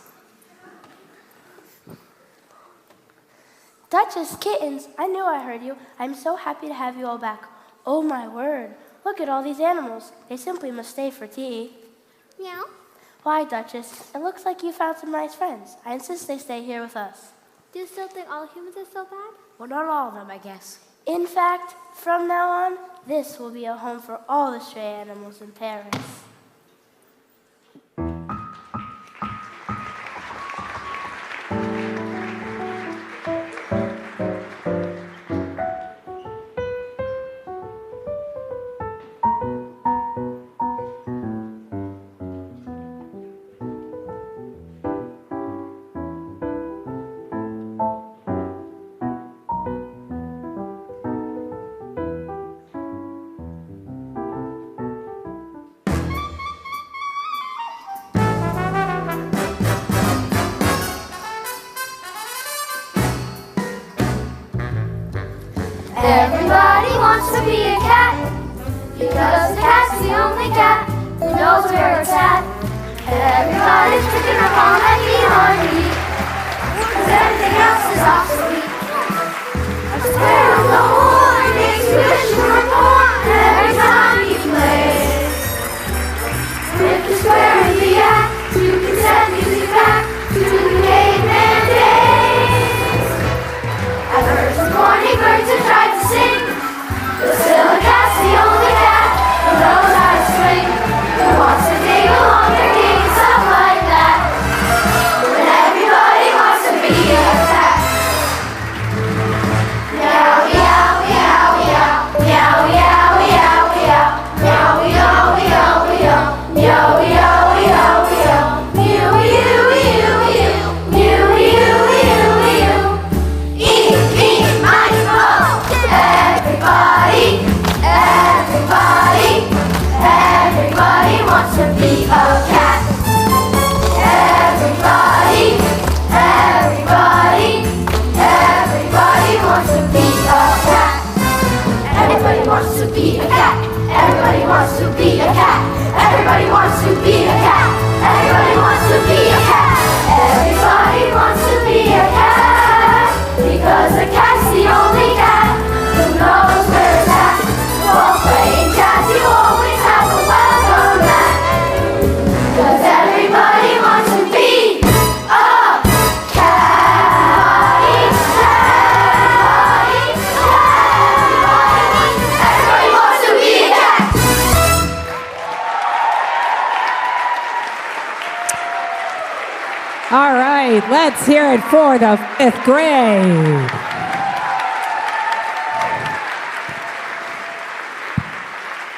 [SPEAKER 14] Duchess, kittens, I knew I heard you. I'm so happy to have you all back. Oh my word, look at all these animals. They simply must stay for tea.
[SPEAKER 8] Meow.
[SPEAKER 14] Why, Duchess? It looks like you found some nice friends. I insist they stay here with us.
[SPEAKER 8] Do you still think all humans are so bad?
[SPEAKER 13] Well, not all of them, I guess.
[SPEAKER 14] In fact, from now on, this will be a home for all the stray animals in Paris.
[SPEAKER 2] Everybody wants to be a cat, because the cat's the only cat who knows where it's at. Everybody's picking up on that heartbeat, cause everything else is obsolete. I swear on the horn, makes you wish you were born every time you play. If you swear in the act, you can send music back to the caveman days. At first the corny birds have tried to sing, but still a cat's the only cat who knows how to swing, who wants to dig along their gate and stuff like that. When everybody wants to be a cat. Meow, meow, meow, meow, meow, meow, meow, meow, meow, meow, meow, meow, meow, meow, meow, meow, mew, mew, mew, mew, mew, mew, mew, mew. Eat, eat, mighty mo. Everybody, everybody, everybody wants to be a cat. Everybody, everybody, everybody wants to be a cat. Everybody wants to be a cat. Everybody wants to be a cat. Everybody wants to be a cat. Everybody wants to be a cat. Everybody wants to be a cat, because a cat's the only cat who knows where it's at. While playing jazz, you always have a welcome mat, cause everybody wants to be a cat. Everybody wants to be a cat.
[SPEAKER 1] All right, let's hear it for the 5th grade.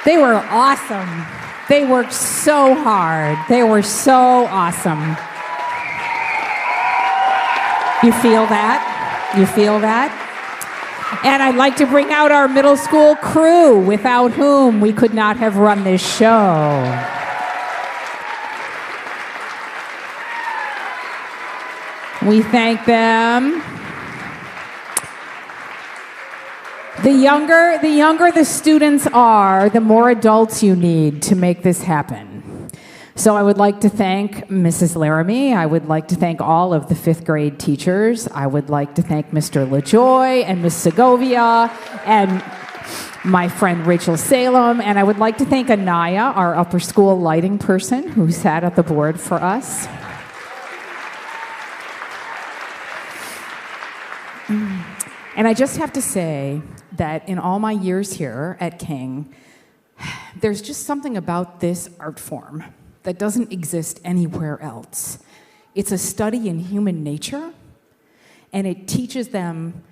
[SPEAKER 1] They were awesome. They worked so hard. They were so awesome. You feel that? You feel that? And I'd like to bring out our middle school crew, without whom we could not have run this show. We thank them. The younger the students are, the more adults you need to make this happen. So I would like to thank Mrs. Laramie. I would like to thank all of the 5th grade teachers. I would like to thank Mr. LaJoy and Miss Segovia and my friend Rachel Salem. And I would like to thank Anaya, our upper school lighting person, who sat at the board for us. And I just have to say that in all my years here at King, there's just something about this art form that doesn't exist anywhere else. It's a study in human nature, and it teaches them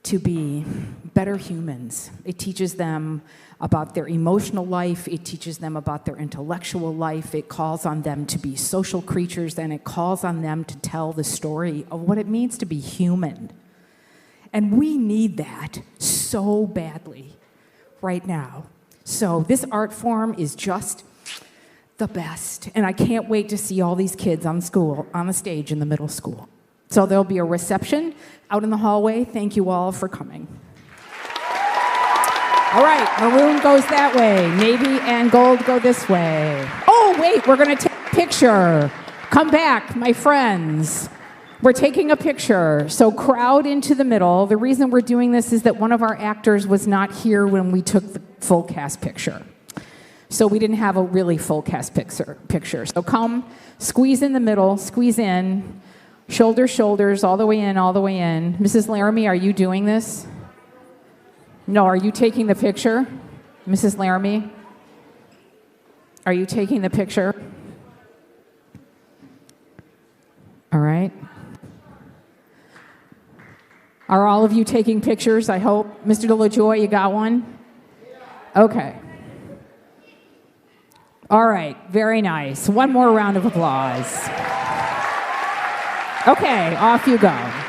[SPEAKER 1] to be better humans. It teaches them about their emotional life. It teaches them about their intellectual life. It calls on them to be social creatures, and it calls on them to tell the story of what it means to be human. And we need that so badly right now. So this art form is just the best. And I can't wait to see all these kids on the stage in the middle school. So there'll be a reception out in the hallway. Thank you all for coming. All right, maroon goes that way. Navy and gold go this way. Oh, wait, we're going to take a picture. Come back, my friends. We're taking a picture. So crowd into the middle. The reason we're doing this is that one of our actors was not here when we took the full cast picture. So we didn't have a really full cast picture. So come, squeeze in the middle, squeeze in. Shoulders, shoulders, all the way in, all the way in. Mrs. Laramie, are you doing this? No, are you taking the picture? Mrs. Laramie? Are you taking the picture? All right. Are all of you taking pictures, I hope? Mr. DeLaJoy, you got one? Okay. All right, very nice. One more round of applause. Okay, off you go.